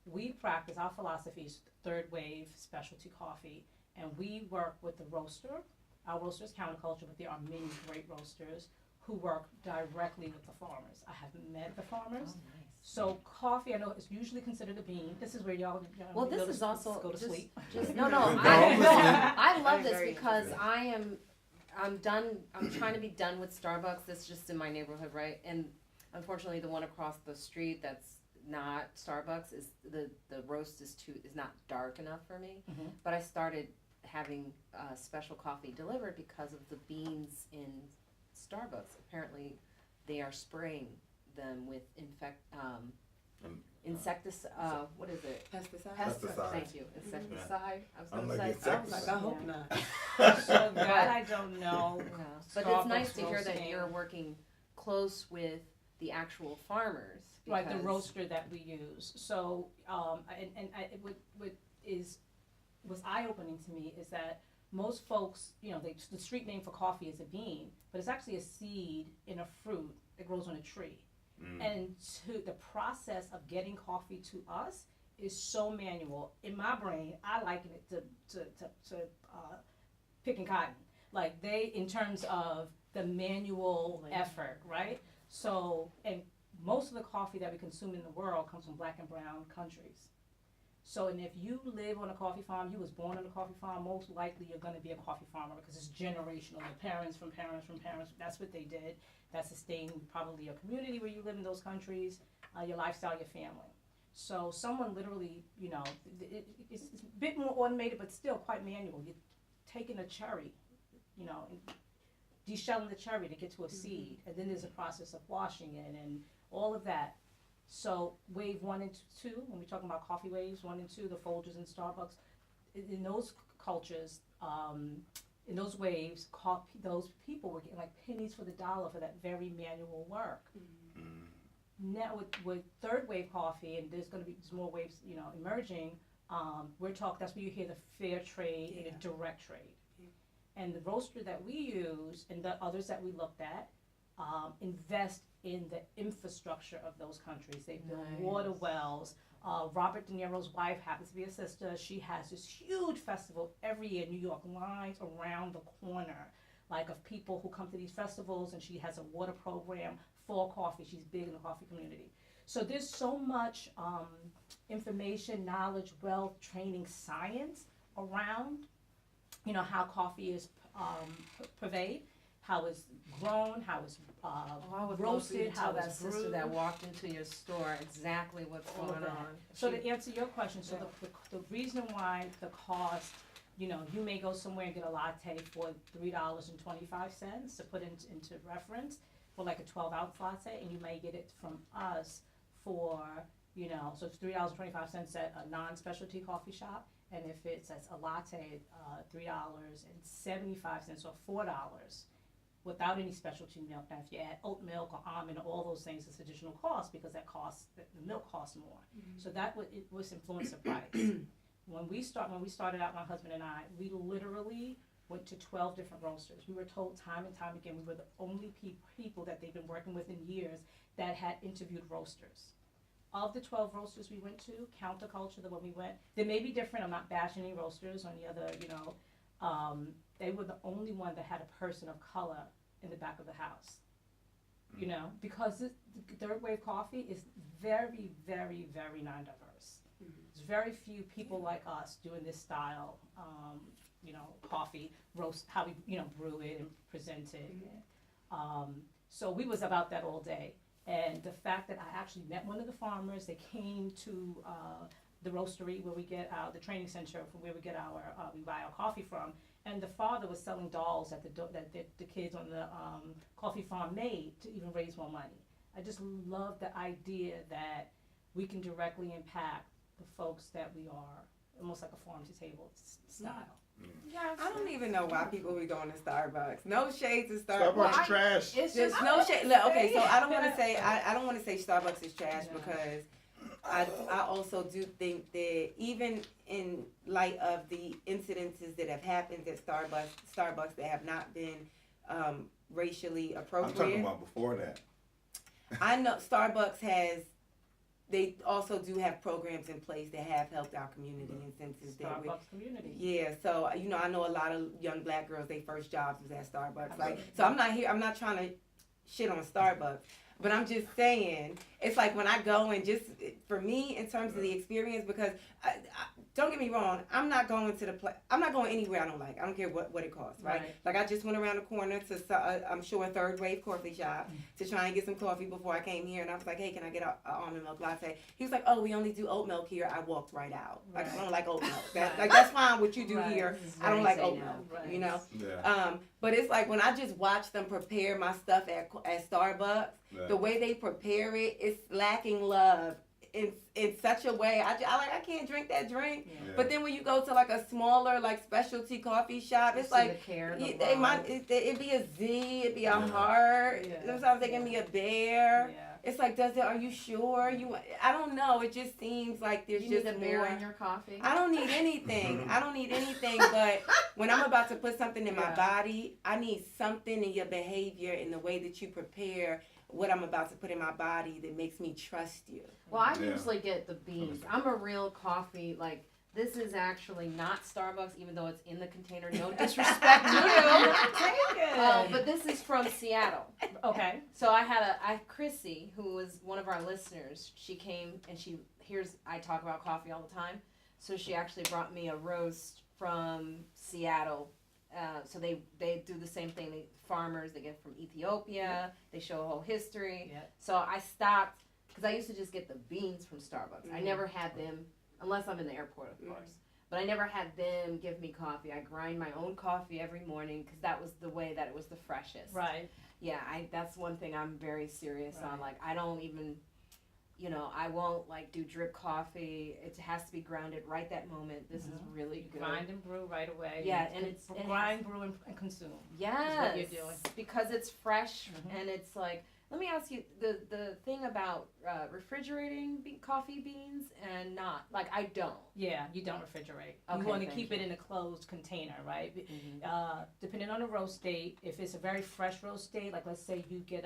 S4: We practice, our philosophy is third wave specialty coffee, and we work with the roaster. Our roaster is counterculture, but there are many great roasters who work directly with the farmers. I haven't met the farmers.
S3: Oh, nice.
S4: So coffee, I know, is usually considered a bean. This is where y'all
S3: Well,
S4: go
S3: this
S4: to
S3: is also
S4: go to
S3: just,
S4: sleep.
S3: no.
S1: No, I'm
S3: I
S2: I'm
S3: love this
S2: very
S3: because
S2: interested.
S3: I'm done. I'm trying to be done with Starbucks. That's just in my neighborhood, right? And unfortunately, the one across the street that's not Starbucks is the roast is not dark enough for me.
S4: Mhm.
S3: But I started having special coffee delivered because of the beans in Starbucks. Apparently, they are spraying them with insecticide. What is it?
S2: Pesticide.
S3: Thank you. Insecticide. I was
S1: I'm
S3: gonna
S1: like
S3: say.
S2: I was like, I hope
S3: Yeah.
S2: not.
S4: So that I don't know.
S3: Yeah. But it's nice
S4: Starbucks
S3: to hear that
S4: roasting.
S3: you're working close with the actual farmers.
S4: Right, the
S3: because-
S4: roaster that we use. So, what was eye-opening to me is that most folks, the street name for coffee is a bean, but it's actually a seed in a fruit that grows on a tree. And the process of getting coffee to us is so manual. In my brain, I liken it to picking cotton. Like in terms of the manual effort, right? So, and most of the coffee that we consume in the world comes from black and brown countries. So, and if you live on a coffee farm, you was born on a coffee farm, most likely you're gonna be a coffee farmer because it's generational. Your parents from parents from parents, that's what they did. That sustained probably your community where you live in those countries, your lifestyle, your family. So someone literally, it's a bit more automated, but still quite manual. You're taking a cherry, and deshelling the cherry to get to a seed, and then there's a process of washing it and all of that. So wave 1 and 2, when we're talking about coffee waves 1 and 2, the Folgers in Starbucks, in those cultures, in those waves, those people were getting like pennies for the dollar for that very manual work. Now with third wave coffee, and there's more waves, emerging. That's where you hear the fair trade and the direct trade. And the roaster that we use and the others that we looked at invest in the infrastructure of those countries. They build water wells. Robert De Niro's wife happens to be a sister. She has this huge festival every year. New York lines around the corner, like of people who come to these festivals, and she has a water program for coffee. She's big in the coffee community. So there's so much information, knowledge, wealth, training, science around, how coffee is purveyed, how it's grown, how it's roasted, how
S3: that
S4: it's
S3: sister
S4: brewed.
S3: that walked into your store exactly what's
S4: All of
S3: going
S4: that.
S3: on.
S4: So to answer your question, so the reason why the cost, you may go somewhere and get a latte for $3.25 to put into reference for like a 12-ounce latte, and you may get it from us for, so it's $3.25 at a non-specialty coffee shop, and if it's a latte, $3.75 or $4 without any specialty milk. Now, if you add oat milk or almond or all those things, it's additional cost because the milk costs more. So that was influence the price. When we started out, my husband and I, we literally went to 12 different roasters. We were told time and time again we were the only people that they've been working with in years that had interviewed roasters. Of the 12 roasters we went to, counterculture, the one we went, they may be different. I'm not bashing any roasters or any other, they were the only one that had a person of color in the back of the house. Because the third wave coffee is very, very, very non-diverse. There's very few people like us doing this style, coffee, roast, how we, brew it and present it. So we was about that all day. And the fact that I actually met one of the farmers, they came to the roastery where we get the training center from where we get we buy our coffee from. And the father was selling dolls that the kids on the coffee farm made to even raise more money. I just love the idea that we can directly impact the folks that we are, almost like a farm to table style.
S2: I don't even know why people be going to Starbucks. No shade to Starbucks.
S1: Starbucks trash.
S3: It's
S2: There's
S3: just
S2: no shade. Look, okay, so I don't want to say I don't want to say Starbucks is trash because I also do think that even in light of the incidences that have happened at Starbucks that have not been racially
S1: I'm
S2: appropriate.
S1: talking about before that.
S2: I know Starbucks they also do have programs in place that have helped our community in senses that
S4: Starbucks community.
S2: Yeah, so I know a lot of young black girls, their first jobs was at Starbucks. So I'm not trying to shit on Starbucks, but I'm just saying it's like when I go and just for me in terms of the experience, because don't get me wrong, I'm not going anywhere I don't like. I don't care what it costs, right? Like I just went around the corner to I'm sure a third wave coffee shop to try and get some coffee before I came here, and I was like, hey, can I get an almond milk latte? He was like, oh, we only do oat milk here. I walked right out. Like I don't like oat milk. That's fine what you do here. I don't like oat milk.
S1: Yeah.
S2: But it's like when I just watch them prepare my stuff at Starbucks, the way they prepare it, it's lacking love in such a way. I can't drink that drink.
S1: Yeah.
S2: But then when you go to like a smaller like specialty coffee shop, it's like it'd be a Z, it'd be a heart.
S4: Yeah.
S2: Sometimes they give me a bear.
S4: Yeah.
S2: It's like, are you sure? I don't know. It just seems like there's
S3: You
S2: just
S3: need a
S2: more.
S3: beer in your coffee.
S2: I don't need anything. But when I'm about to put something in my body, I need something in your behavior, in the way that you prepare what I'm about to put in my body that makes me trust you.
S3: Well, I usually get the beans. I'm a real coffee, like, this is actually not Starbucks, even though it's in the container. No disrespect to you.
S4: Take it.
S3: But this is from Seattle.
S4: Okay.
S3: So I Chrissy, who was one of our listeners, she came and I talk about coffee all the time. So she actually brought me a roast from Seattle. So they do the same thing. Farmers, they get from Ethiopia. They show a whole history.
S4: Yeah.
S3: So I stopped, because I used to just get the beans from Starbucks. I never had them, unless I'm in the airport, of course. But I never had them give me coffee. I grind my own coffee every morning, because that was the way that it was the freshest.
S4: Right.
S3: Yeah, that's one thing I'm very serious on.
S4: Right.
S3: Like, I don't even, I won't, like, do drip coffee. It has to be grounded right that moment. This is really good.
S4: Grind and brew right away.
S3: Yeah, and it's
S4: grind, brew, and consume.
S3: Yes,
S4: what you're doing.
S3: because it's fresh and it's like. Let me ask you the thing about refrigerating coffee beans and not, like, I don't.
S4: Yeah, you don't refrigerate.
S3: Okay,
S4: You want to
S3: thank
S4: keep
S3: you.
S4: it in a closed container, right? Depending on the roast date, if it's a very fresh roast date, like let's say you get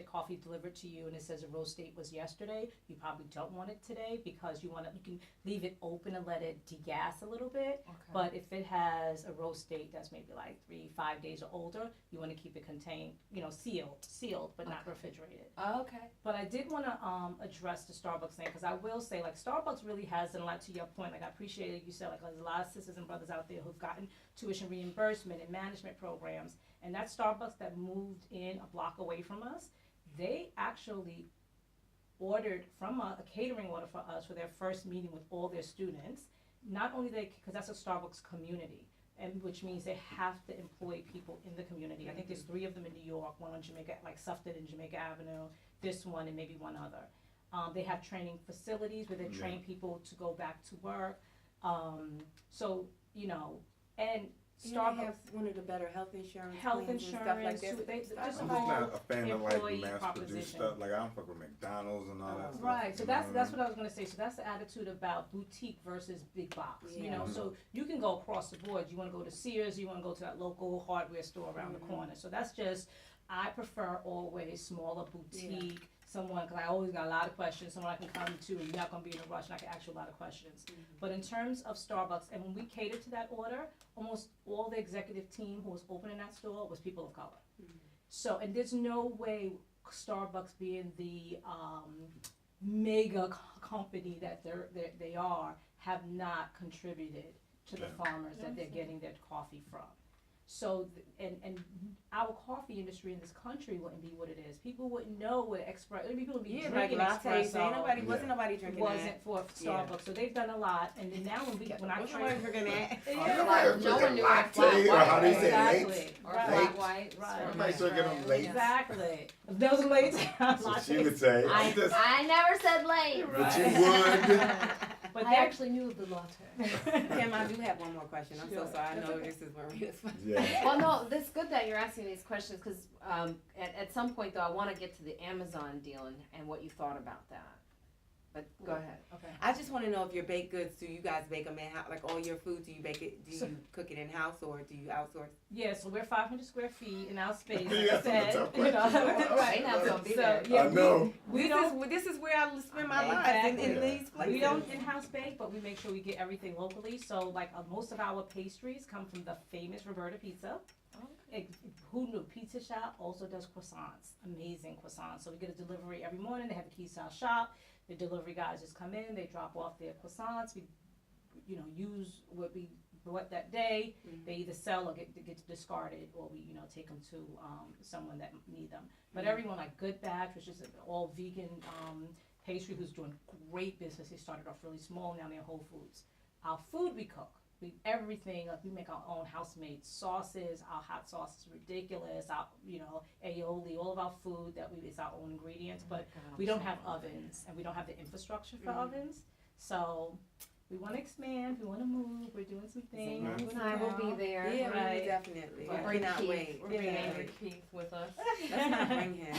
S4: coffee delivered to you and it says the roast date was yesterday, you probably don't want it today because you can leave it open and let it degas a little bit.
S3: Okay.
S4: But if it has a roast date that's maybe like 3-5 days or older, you want to keep it contained, sealed, but not refrigerated.
S3: Okay.
S4: But I did want to address the Starbucks thing, because I will say, like, Starbucks really has done a lot. To your point, like, I appreciate it. You said, like, there's a lot of sisters and brothers out there who've gotten tuition reimbursement and management programs. And that Starbucks that moved in a block away from us, they actually ordered from a catering order for us for their first meeting with all their students. Not only because that's a Starbucks community, and which means they have to employ people in the community. I think there's 3 of them in New York, one on Jamaica, like Sufton and Jamaica Avenue, this one and maybe one other. They have training facilities where they train people to go back to work. And
S2: Starbucks have one of the better health insurance
S4: health
S2: plans and
S4: insurance,
S2: stuff like that.
S1: I'm just not a fan of, like,
S4: employee
S1: mass produced
S4: proposition.
S1: stuff. Like, I don't fuck with McDonald's and all that stuff.
S4: Right, so
S1: you know
S4: that's
S1: what
S4: what I was gonna say. So that's the attitude about boutique versus big box.
S2: Yeah.
S4: So you can go across the board. You want to go to Sears, you want to go to that local hardware store around the corner. So that's just, I prefer always smaller boutique. Someone, because I always got a lot of questions. Someone I can come to, and you're not gonna be in a rush, and I can ask you a lot of questions. But in terms of Starbucks, and when we catered to that order, almost all the executive team who was opening that store was people of color. So, and there's no way Starbucks, being the mega company that they are, have not contributed to the farmers that they're getting their coffee from. So, and our coffee industry in this country wouldn't be what it is. People wouldn't know what people would be drinking
S2: like lattes.
S4: espresso.
S2: Wasn't nobody drinking
S4: Wasn't for Starbucks. So they've done a lot. And then now when I
S2: Wasn't
S4: train,
S2: nobody drinking that.
S3: Like, no one knew what
S1: Latte,
S3: flat
S1: or
S3: white
S1: how do you
S3: was.
S1: say
S4: exactly.
S3: Or
S4: Right.
S3: flat white.
S4: Right.
S1: Everybody's drinking them late.
S4: Exactly. Those late.
S1: So she would say,
S3: I never said late.
S1: but you would.
S4: But
S3: I actually knew of the latte.
S2: Kim, I do have one more question. I'm
S4: Sure.
S2: so sorry. I
S4: That's
S2: know
S4: okay.
S2: this is Marina's question.
S1: Yeah.
S3: Well, no, it's good that you're asking these questions, because at some point, though, I want to get to the Amazon deal and what you thought about that. But go ahead.
S4: Okay.
S2: I just want to know if your baked goods, do you guys bake them in house? Like all your food, do you bake it? Do you cook it in house or do you outsource?
S4: Yeah, so we're 500 square feet in our space.
S1: Yeah,
S4: Like I
S1: that's
S4: said,
S1: a tough
S4: you know,
S1: question.
S3: Right now, it's gonna be there.
S4: yeah,
S1: I know.
S4: We don't.
S2: This is where I spend my life
S4: Exactly.
S2: in these places.
S4: We don't in-house bake, but we make sure we get everything locally. So, like, most of our pastries come from the famous Roberta Pizza. Who knew? Pizza Shop also does croissants, amazing croissants. So we get a delivery every morning. They have a key-style shop. The delivery guys just come in. They drop off their croissants. We, use what we bought that day. They either sell or get discarded, or we, take them to someone that need them. But everyone, like Good Batch, which is an all vegan pastry, who's doing great business. They started off really small. Now they're Whole Foods. Our food we cook. Everything, like we make our own house-made sauces. Our hot sauce is ridiculous. Our, aioli, all of our food it's our own ingredients. But we don't have ovens, and we don't have the infrastructure for ovens. So we want to expand, we want to move, we're doing some things.
S3: You and I will be there.
S2: Yeah,
S4: Right.
S2: we definitely.
S3: We'll
S2: We
S3: bring
S2: cannot
S3: Keith.
S2: wait.
S3: We're
S2: We
S3: bringing
S2: cannot wait.
S3: Keith with us.
S2: Let's not bring him.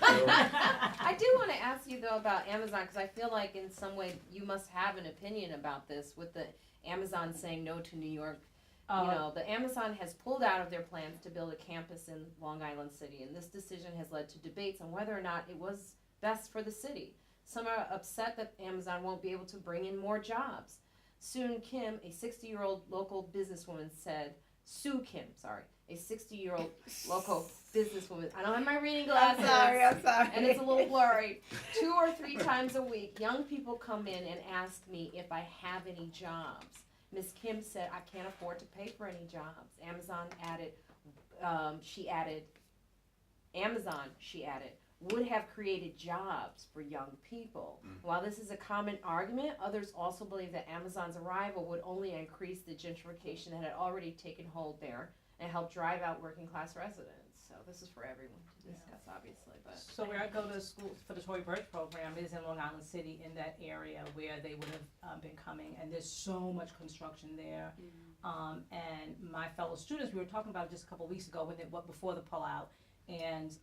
S3: I do want to ask you though about Amazon because I feel like in some way you must have an opinion about this with the Amazon saying no to New York. You know, the Amazon has pulled out of their plans to build a campus in Long Island City, and this decision has led to debates on whether or not it was best for the city. Some are upset that Amazon won't be able to bring in more jobs. Soon Kim, a 60-year-old local businesswoman said, Sue Kim, sorry, a 60-year-old local businesswoman. I don't have my reading glasses.
S2: I'm sorry.
S3: And it's a little blurry. 2 or 3 times a week, young people come in and ask me if I have any jobs. Ms. Kim said, I can't afford to pay for any jobs. Amazon added, would have created jobs for young people. While this is a common argument, others also believe that Amazon's arrival would only increase the gentrification that had already taken hold there and help drive out working class residents. So this is for everyone to discuss, obviously. But
S4: So where I go to school for the Tory Burch program is in Long Island City, in that area where they would have been coming, and there's so much construction there. And my fellow students, we were talking about it just a couple weeks ago before the pullout, and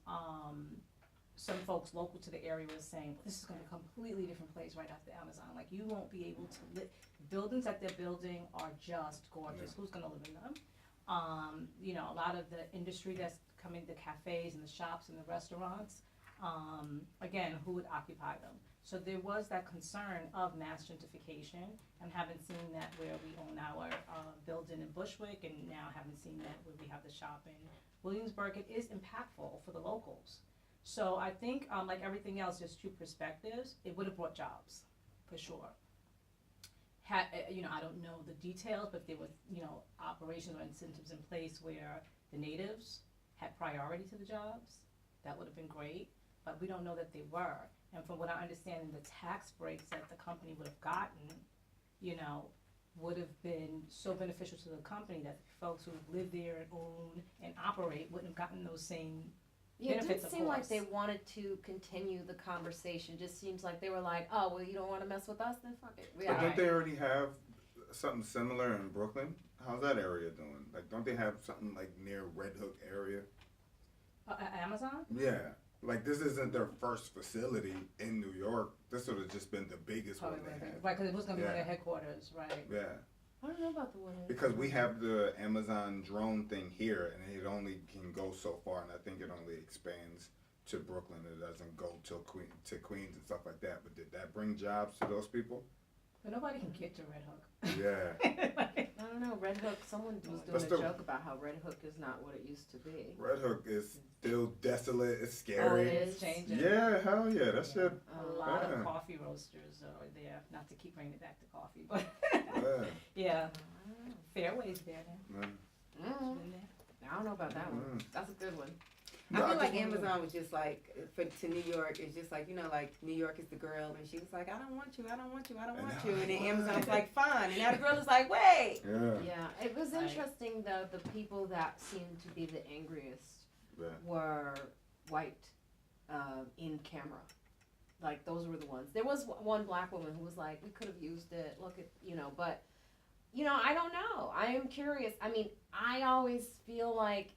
S4: some folks local to the area were saying, this is going to be a completely different place right after Amazon. Like, you won't be able to live. Buildings that they're building are just gorgeous. Who's going to live in them? You know, a lot of the industry that's coming, the cafes and the shops and the restaurants, again, who would occupy them? So there was that concern of mass gentrification, and haven't seen that where we own our building in Bushwick, and now haven't seen that where we have the shop in Williamsburg. It is impactful for the locals. So I think, like everything else, there's 2 perspectives. It would have brought jobs, for sure. You know, I don't know the details, but there were, you know, operations or incentives in place where the natives had priority to the jobs. That would have been great, but we don't know that they were. And from what I understand, the tax breaks that the company would have gotten, you know, would have been so beneficial to the company that folks who live there and own and operate wouldn't have gotten those same
S3: yeah, it
S4: benefits,
S3: didn't
S4: of
S3: seem like
S4: course.
S3: they wanted to continue the conversation. Just seems like they were like, oh, well, you don't want to mess with us? Then fuck it.
S1: But don't they already have something similar in Brooklyn? How's that area doing? Like, don't they have something like near Red Hook area?
S4: Amazon?
S1: Yeah. Like, this isn't their first facility in New York. This would have just been the biggest one they had.
S4: Right, because it was going to be one of
S1: Yeah.
S4: their headquarters, right?
S1: Yeah.
S3: I don't know about the one.
S1: Because we have the Amazon drone thing here, and it only can go so far, and I think it only expands to Brooklyn. It doesn't go to Queens and stuff like that. But did that bring jobs to those people?
S4: But nobody can get to Red Hook.
S1: Yeah.
S3: I don't know. Red Hook. Someone was
S1: That's
S3: doing a
S1: the-
S3: joke about how Red Hook is not what it used to be.
S1: Red Hook is still desolate. It's
S3: Oh,
S1: scary.
S3: it is?
S4: It's changing.
S1: Yeah, hell yeah. That shit.
S4: A lot
S1: Yeah.
S4: of coffee roasters are there, not to keep bringing it back to coffee, but
S1: Yeah.
S4: yeah,
S3: I don't know.
S4: Fairway's there now.
S1: Mm.
S3: Mm.
S4: It's been there.
S3: I don't know about that one. That's a good one.
S2: I
S1: No,
S2: feel like
S1: just wanted to-
S2: Amazon was just like, to New York, it's just like, you know, like New York is the girl, and she was like, I don't want you, I don't want you, I don't
S1: And
S2: want
S1: now
S2: you. And then
S1: why?
S2: Amazon's like, fine. And now the girl is like, wait.
S1: Yeah.
S3: Yeah, it was
S4: Right.
S3: interesting though. The people that seemed to be the angriest
S1: Yeah.
S3: were white, in camera. Like those were the ones. There was one black woman who was like, "We could have used it. Look at but I don't know. I am curious. I mean, I always feel like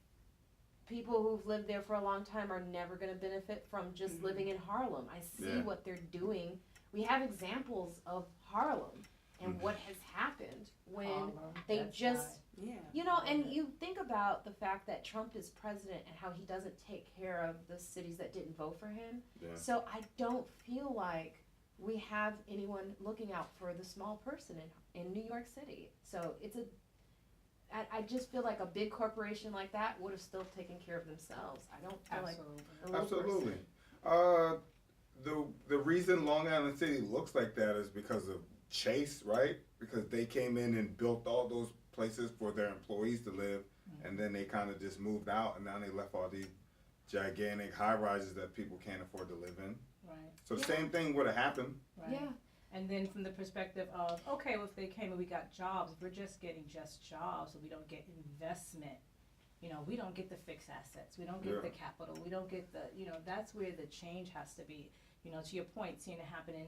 S3: people who've lived there for a long time are never going to benefit from just living in Harlem. I see
S1: Yeah.
S3: what they're doing. We have examples of Harlem and what has happened when
S4: Harlem,
S3: they
S4: that's
S3: just
S2: Yeah.
S3: and you think about the fact that Trump is president and how he doesn't take care of the cities that didn't vote for him.
S1: Yeah.
S3: So I don't feel like we have anyone looking out for the small person in New York City. So I just feel like a big corporation like that would have still taken care of themselves. I don't feel like the little
S1: Absolutely.
S3: person.
S1: The reason Long Island City looks like that is because of Chase, right? Because they came in and built all those places for their employees to live, and then they kind of just moved out, and now they left all these gigantic high rises that people can't afford to live in.
S4: Right,
S1: So
S3: Yeah.
S1: same thing would have happened.
S4: right.
S3: Yeah.
S4: And then from the perspective of, okay, well, if they came and we got jobs, if we're just getting just jobs, so we don't get investment, we don't get the fixed assets, we don't get the capital, we don't get the, that's where the change has to be. To your point, seeing it happen in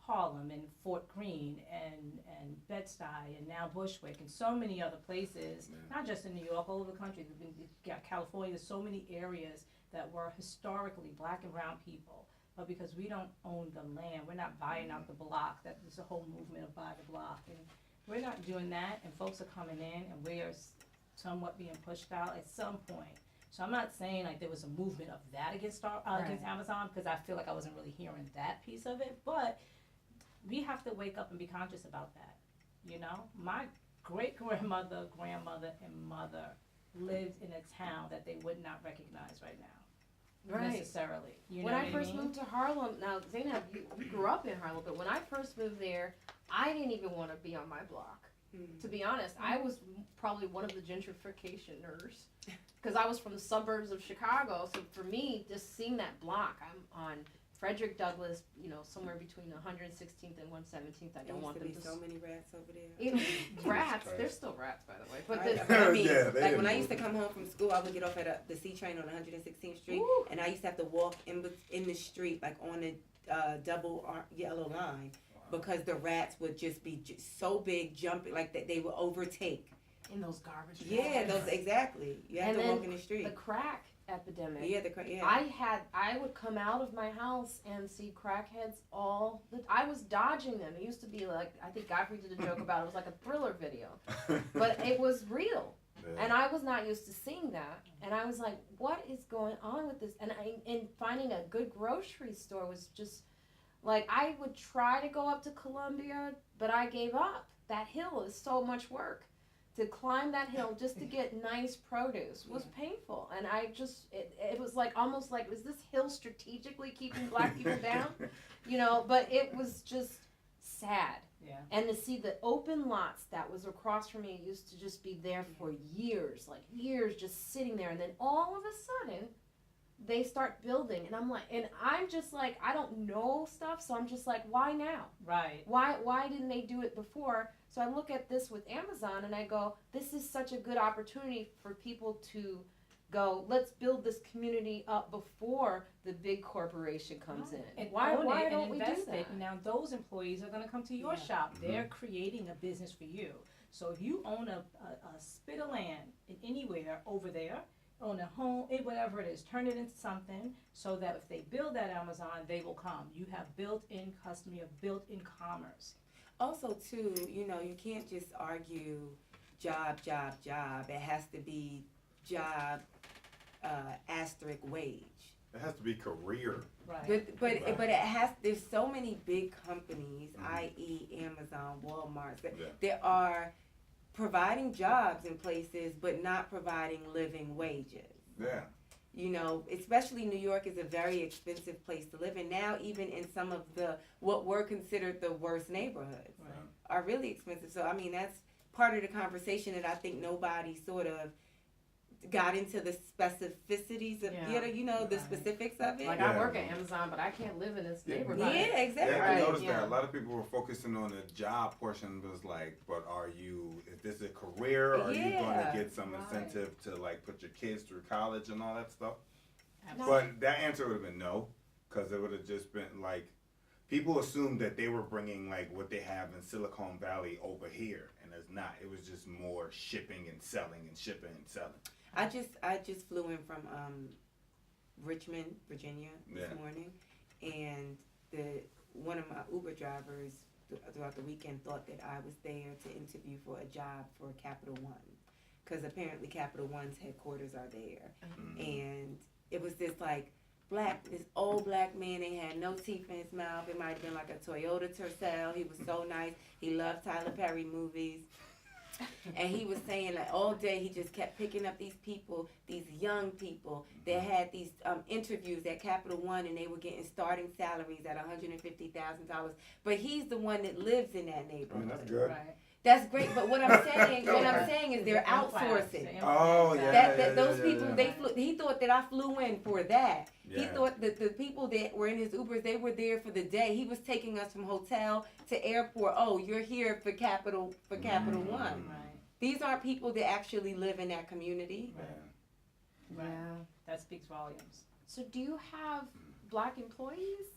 S4: Harlem and Fort Greene and Bed-Stuy and now Bushwick and so many other places, not just in New York, all over the country. California, there's so many areas that were historically black and brown people. But because we don't own the land, we're not buying out the block. That there's a whole movement of buy the block, and we're not doing that. And folks are coming in, and we are somewhat being pushed out at some point. So I'm not saying like there was a movement of that against against Amazon, because I feel like I wasn't really hearing that piece of it. But we have to wake up and be conscious about that. You know, my great-grandmother, grandmother, and mother lived in a town that they would not recognize right now. Necessarily. You know
S3: when I
S4: what
S3: first
S4: mean?
S3: moved to Harlem, now Zainab, you grew up in Harlem, but when I first moved there, I didn't even want to be on my block. To be honest, I was probably one of the gentrificationers because I was from the suburbs of Chicago. So for me, just seeing that block, I'm on Frederick Douglass, you know, somewhere between 116th and 117th. I don't want them to.
S2: So many rats over there.
S3: Rats, there's still rats, by the way. But
S2: I mean,
S1: Yeah,
S2: like when I used to come home from school, I would get off at the C train on 116th Street, and I used to have to walk in the street like on the double yellow line, because the rats would just be so big, jumping like that they would overtake.
S3: in those garbage
S2: Yeah,
S3: bags.
S2: those exactly. You have
S3: And
S2: to
S3: then
S2: walk in the street.
S3: The crack epidemic.
S2: Yeah,
S3: I would come out of my house and see crackheads I was dodging them. It used to be like, I think Godfrey did a joke about it. It was like a Thriller video. But it was real.
S1: Yeah.
S3: And I was not used to seeing that. And I was like, what is going on with this? And finding a good grocery store was just, like, I would try to go up to Columbia, but I gave up. That hill is so much work. To climb that hill just to get nice produce was painful. And I just, it was like, almost like, is this hill strategically keeping black people down? You know, but it was just sad.
S4: Yeah.
S3: And to see the open lots that was across from me used to just be there for years, like years just sitting there. And then all of a sudden, they start building. And I'm just like, I don't know stuff. So I'm just like, why now?
S4: Right.
S3: Why didn't they do it before? So I look at this with Amazon and I go, this is such a good opportunity for people to go, let's build this community up before the big corporation comes in.
S4: And
S3: Why
S4: own it
S3: don't
S4: and
S3: we do
S4: invest
S3: that?
S4: it. Now those employees are going to come to your shop. They're creating a business for you. So if you own a spit of land anywhere over there, own a home, whatever it is, turn it into something so that if they build that Amazon, they will come. You have built-in customer, you have built-in commerce.
S2: Also, too, you know, you can't just argue job. It has to be job, asterisk wage.
S1: It has to be career.
S4: Right.
S2: But it has. There's so many big companies, i.e., Amazon, Walmart, that are providing jobs in places, but not providing living wages.
S1: Yeah.
S2: You know, especially New York is a very expensive place to live in. Now, even in some of what were considered the worst neighborhoods are really expensive. So, I mean, that's part of the conversation that I think nobody sort of got into the specificities of, the specifics of it.
S3: Like, I work at Amazon, but I can't live in this neighborhood.
S2: Yeah, exactly.
S1: Yeah, I noticed
S3: Yeah.
S1: that. A lot of people were focusing on the job portion, but it's like, is this a career? Or are you going to get some incentive to, like, put your kids through college and all that stuff?
S4: Absolutely.
S1: But that answer would have been no, because it would have just been, like, people assumed that they were bringing, like, what they have in Silicon Valley over here, and it's not. It was just more shipping and selling and shipping and selling.
S2: I just flew in from Richmond, Virginia this morning, and one of my Uber drivers throughout the weekend thought that I was there to interview for a job for Capital One, because apparently Capital One's headquarters are there, and it was this old black man. He had no teeth in his mouth. It might have been like a Toyota Tercel. He was so nice. He loved Tyler Perry movies. And he was saying that all day he just kept picking up these people, these young people that had these interviews at Capital One, and they were getting starting salaries at $150,000. But he's the one that lives in that neighborhood.
S1: I mean, that's good.
S4: Right.
S2: That's great. But what I'm saying is they're outsourcing.
S1: Oh, yeah.
S2: Those people, he thought that I flew in for that.
S1: Yeah.
S2: He thought that the people that were in his Ubers, they were there for the day. He was taking us from hotel to airport. Oh, you're here for Capital One.
S4: Right.
S2: These aren't people that actually live in that community.
S4: Right. That speaks volumes.
S3: So do you have black employees?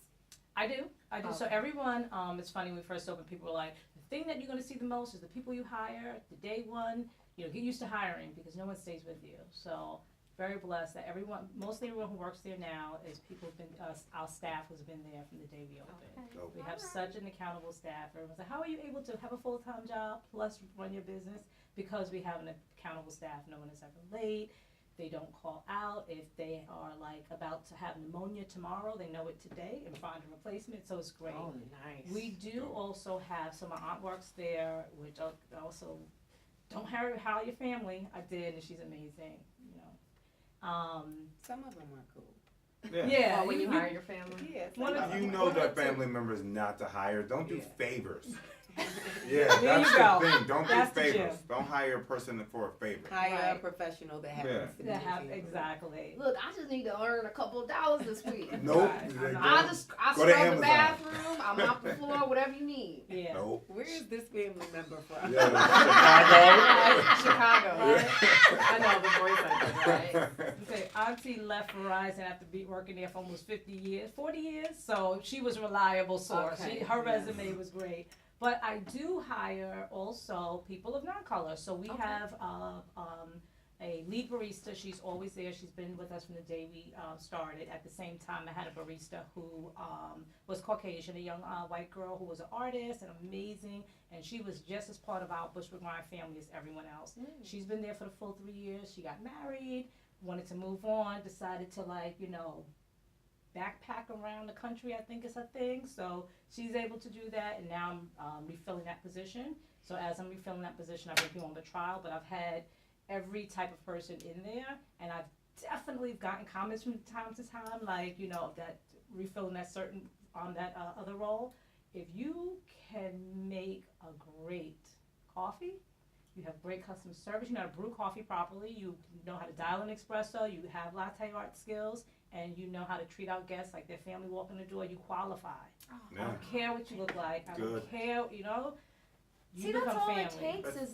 S4: I do. So
S3: Okay.
S4: everyone, it's funny when we first opened, people were like, the thing that you're going to see the most is the people you hire, the day one, get used to hiring because no one stays with you. So very blessed that mostly everyone who works there now is people who've been, our staff has been there from the day we opened.
S3: Okay.
S1: Dope.
S4: We have such an accountable staff. Everyone's like, how are you able to have a full-time job plus run your business? Because we have an accountable staff. No one is ever late. They don't call out. If they are like about to have pneumonia tomorrow, they know it today and find a replacement. So it's great.
S3: Oh, nice.
S4: We do also have, so my aunt works there, which also, don't hire your family. I did, and she's amazing.
S2: Some of them are cool.
S4: Yeah,
S3: Oh, when you hire your family.
S2: Yeah,
S4: One of
S1: You
S4: them-
S1: know
S4: one
S1: that
S4: of the-
S1: family members not to hire. Don't do
S4: Yeah.
S1: favors. Yeah,
S4: There
S1: that's
S4: you go.
S1: the thing. Don't
S4: That's
S1: do
S4: the
S1: favors.
S4: gem.
S1: Don't hire a person for a favor.
S2: Hire a
S3: Right.
S2: professional that
S1: Yeah.
S2: happens to be
S4: That
S2: your
S4: have
S2: family.
S4: exactly.
S3: Look, I just need to earn a couple of dollars this week.
S1: Nope.
S4: Right.
S1: They
S3: I
S1: don't.
S3: scrub
S1: Go to
S3: the
S1: Amazon.
S3: bathroom, I mop the floor, whatever you need.
S4: Yeah.
S1: Nope.
S2: Where is this family member from?
S1: Yeah,
S3: Chicago, right?
S1: Chicago.
S3: I know the voice I did, right?
S4: Okay, Auntie left Verizon after working there for almost 40 years, so she was a reliable source.
S3: Okay,
S4: Her
S3: yes.
S4: resume was great. But I do hire also people of non-color. So we
S3: Okay.
S4: have a lead barista. She's always there. She's been with us from the day we started. At the same time, I had a barista who was Caucasian, a young white girl who was an artist and amazing. And she was just as part of our Bushwick Ryan family as everyone else. She's been there for the full 3 years. She got married, wanted to move on, decided to backpack around the country, I think is her thing. So she's able to do that, and now I'm refilling that position. So as I'm refilling that position, I bring people on the trial, but I've had every type of person in there, and I've definitely gotten comments from time to time, that refilling that certain on that other role. If you can make a great coffee, you have great customer service, you know how to brew coffee properly, you know how to dial an espresso, you have latte art skills, and you know how to treat our guests like their family walking the door, you qualify. I
S1: Yeah.
S4: don't care what you look like. I
S1: Good.
S4: don't care, you
S3: See, that's
S4: become
S3: all
S4: family.
S3: it takes is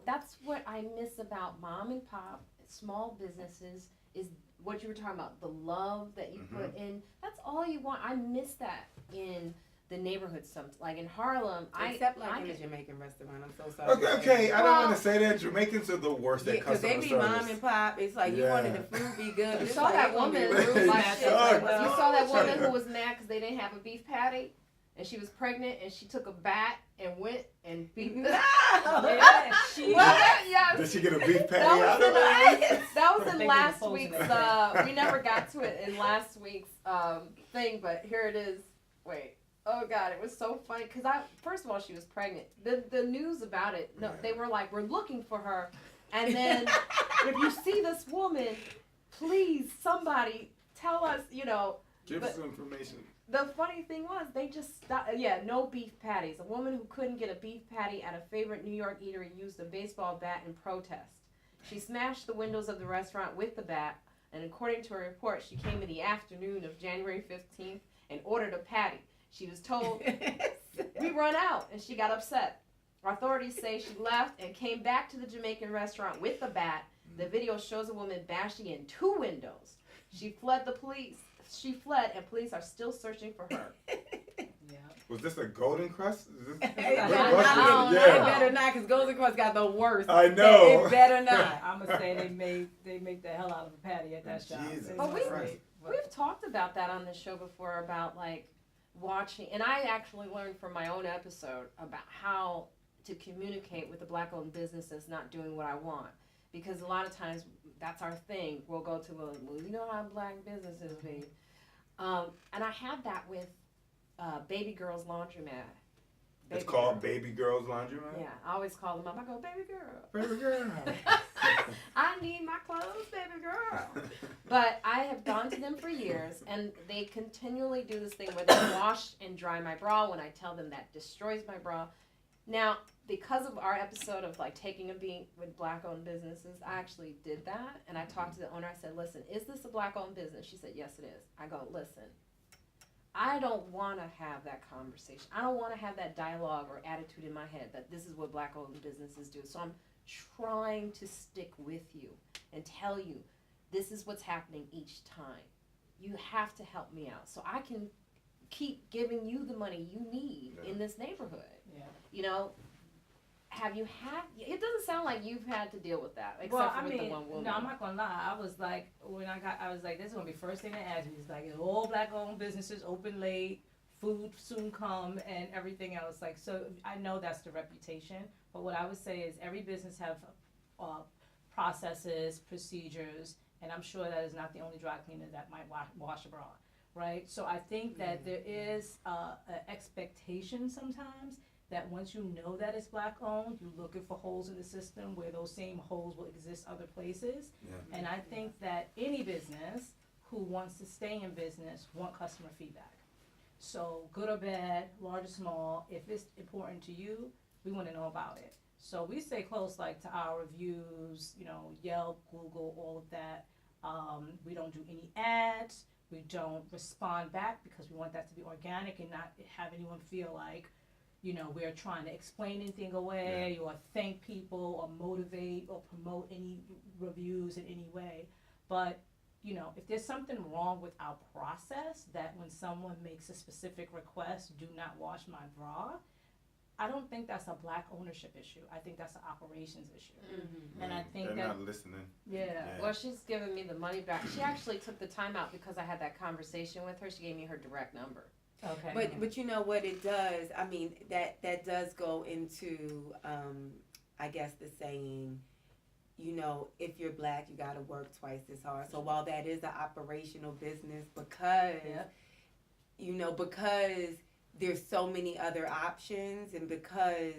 S3: that's what I miss about mom and pop, small businesses, is what you were talking about, the love that you put in. That's all you want. I miss that in the neighborhood, like in Harlem.
S2: Except
S3: I
S2: in a
S3: get-
S2: Jamaican restaurant. I'm so sorry.
S1: Okay, I don't
S3: Well-
S1: want to say that. Jamaicans are the worst
S2: Yeah,
S1: at
S2: because
S1: customer
S2: they be
S1: service.
S2: mom and pop. It's like you
S1: Yeah.
S2: wanted the food be good.
S3: You
S2: It's
S3: saw
S2: like
S3: that
S2: they gonna be
S3: woman
S2: rude
S3: like
S2: and
S3: shit.
S2: shit.
S1: Sucks.
S3: You saw that woman who was mad because they didn't have a beef patty, and she was pregnant, and she took a bat and went and beat.
S4: Yeah, she-
S3: Yes.
S1: Did she get a beef patty
S3: That
S1: out
S3: was
S1: of
S3: in,
S1: it?
S3: that was
S4: They
S3: in
S4: did
S3: last
S4: dispose of
S3: week's.
S4: it.
S3: We never got to it in last week's thing, but here it is. Wait. Oh God, it was so funny because first of all she was pregnant. The news about it, no, they were like, we're looking for her, and then if you see this woman, please somebody tell us,
S1: Give
S3: but-
S1: us some information.
S3: The funny thing was, they just stopped. Yeah, no beef patties. A woman who couldn't get a beef patty at a favorite New York eatery used a baseball bat in protest. She smashed the windows of the restaurant with the bat, and according to a report, she came in the afternoon of January 15th and ordered a patty. She was told, we run out, and she got upset. Authorities say she left and came back to the Jamaican restaurant with the bat. The video shows a woman bashing in 2 windows. She fled, and police are still searching for her.
S4: Yeah.
S1: Was this a golden crust? Is this,
S2: It
S4: better
S1: what
S2: better
S1: was
S2: not.
S3: don't
S1: it?
S3: know.
S2: It
S1: Yeah.
S2: better not, because Golden Cross got the worst.
S1: I know.
S2: It better not.
S4: I'm gonna say they make the hell out of a patty at that shop.
S1: Jesus
S4: They
S3: But
S4: do
S3: we-
S4: great.
S3: We've talked about that on the show before about watching, and I actually learned from my own episode about how to communicate with the black-owned businesses not doing what I want, because a lot of times that's our thing. We'll go to you know how black businesses be, and I had that with Baby Girl's Laundromat.
S1: It's called Baby Girl's Laundromat?
S3: Yeah, I always call them up. I go, Baby Girl.
S1: Baby Girl.
S3: I need my clothes, baby girl. But I have gone to them for years, and they continually do this thing where they wash and dry my bra when I tell them that destroys my bra. Now, because of our episode of taking a beat with black-owned businesses, I actually did that, and I talked to the owner. I said, listen, is this a black-owned business? She said, yes, it is. I go, listen, I don't want to have that conversation. I don't want to have that dialogue or attitude in my head that this is what black-owned businesses do. So I'm trying to stick with you and tell you this is what's happening each time. You have to help me out so I can keep giving you the money you need in this neighborhood.
S4: Yeah.
S3: You know, have you had, it doesn't sound like you've had to deal with that, except
S4: Well,
S3: for
S4: I
S3: with
S4: mean,
S3: the one woman.
S4: no, I'm not gonna lie. I was like, this is gonna be first thing they asked me. It's like, all black-owned businesses open late, food soon come, and everything else. Like, so I know that's the reputation. But what I would say is every business have processes, procedures, and I'm sure that is not the only dry cleaner that might wash a bra, right? So I think that there is an expectation sometimes that once you know that it's black owned, you're looking for holes in the system where those same holes will exist other places.
S1: Yeah.
S4: And I think that any business who wants to stay in business want customer feedback. So good or bad, large or small, if it's important to you, we want to know about it. So we stay close, like, to our reviews, you know, Yelp, Google, all of that. We don't do any ads. We don't respond back because we want that to be organic and not have anyone feel like, you know, we're trying to explain anything away or thank people or motivate or promote any reviews in any way. But, you know, if there's something wrong with our process, that when someone makes a specific request, do not wash my bra, I don't think that's a black ownership issue. I think that's an operations issue.
S3: Mm-hmm.
S4: And I think
S1: they're
S4: that,
S1: not listening.
S4: yeah.
S3: Well, she's giving me the money back. She actually took the time out because I had that conversation with her. She gave me her direct number.
S4: Okay.
S2: But you know what it does, I mean, that does go into, I guess the saying, you know, if you're black, you gotta work twice as hard. So while that is an operational business, because, you know, because there's so many other options, and because,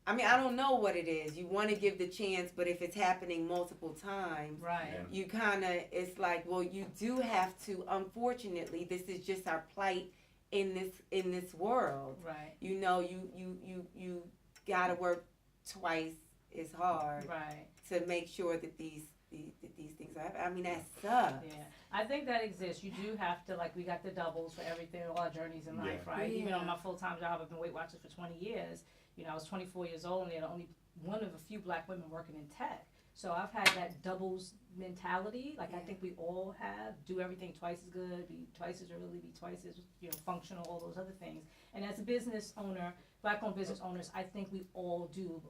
S2: I mean, I don't know what it is. You want to give the chance, but if it's happening multiple times,
S4: Right.
S2: you kind of, it's like, well, you do have to, unfortunately, this is just our plight in this world.
S4: Right.
S2: You know, you gotta work twice as hard
S4: Right.
S2: to make sure that these things are happening. I mean, that sucks.
S4: Yeah, I think that exists. You do have to, like, we got the doubles for everything, all our journeys in life, right? Even on my full-time job, I've been Weight Watchers for 20 years. You know, I was 24 years old, and they're only one of a few black women working in tech. So I've had that doubles mentality. Like, I think we all have. Do everything twice as good, be twice as early, be twice as, you know, functional, all those other things. And as a business owner, black-owned business owners, I think we all do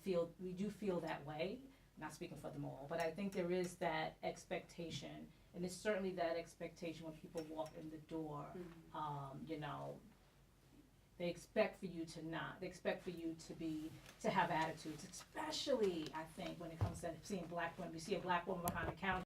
S4: feel that way. Not speaking for them all, but I think there is that expectation, and it's certainly that expectation when people walk in the door. You know, they expect for you they expect for you to have attitudes, especially, I think, when it comes to seeing black women. You see a black woman behind the counter,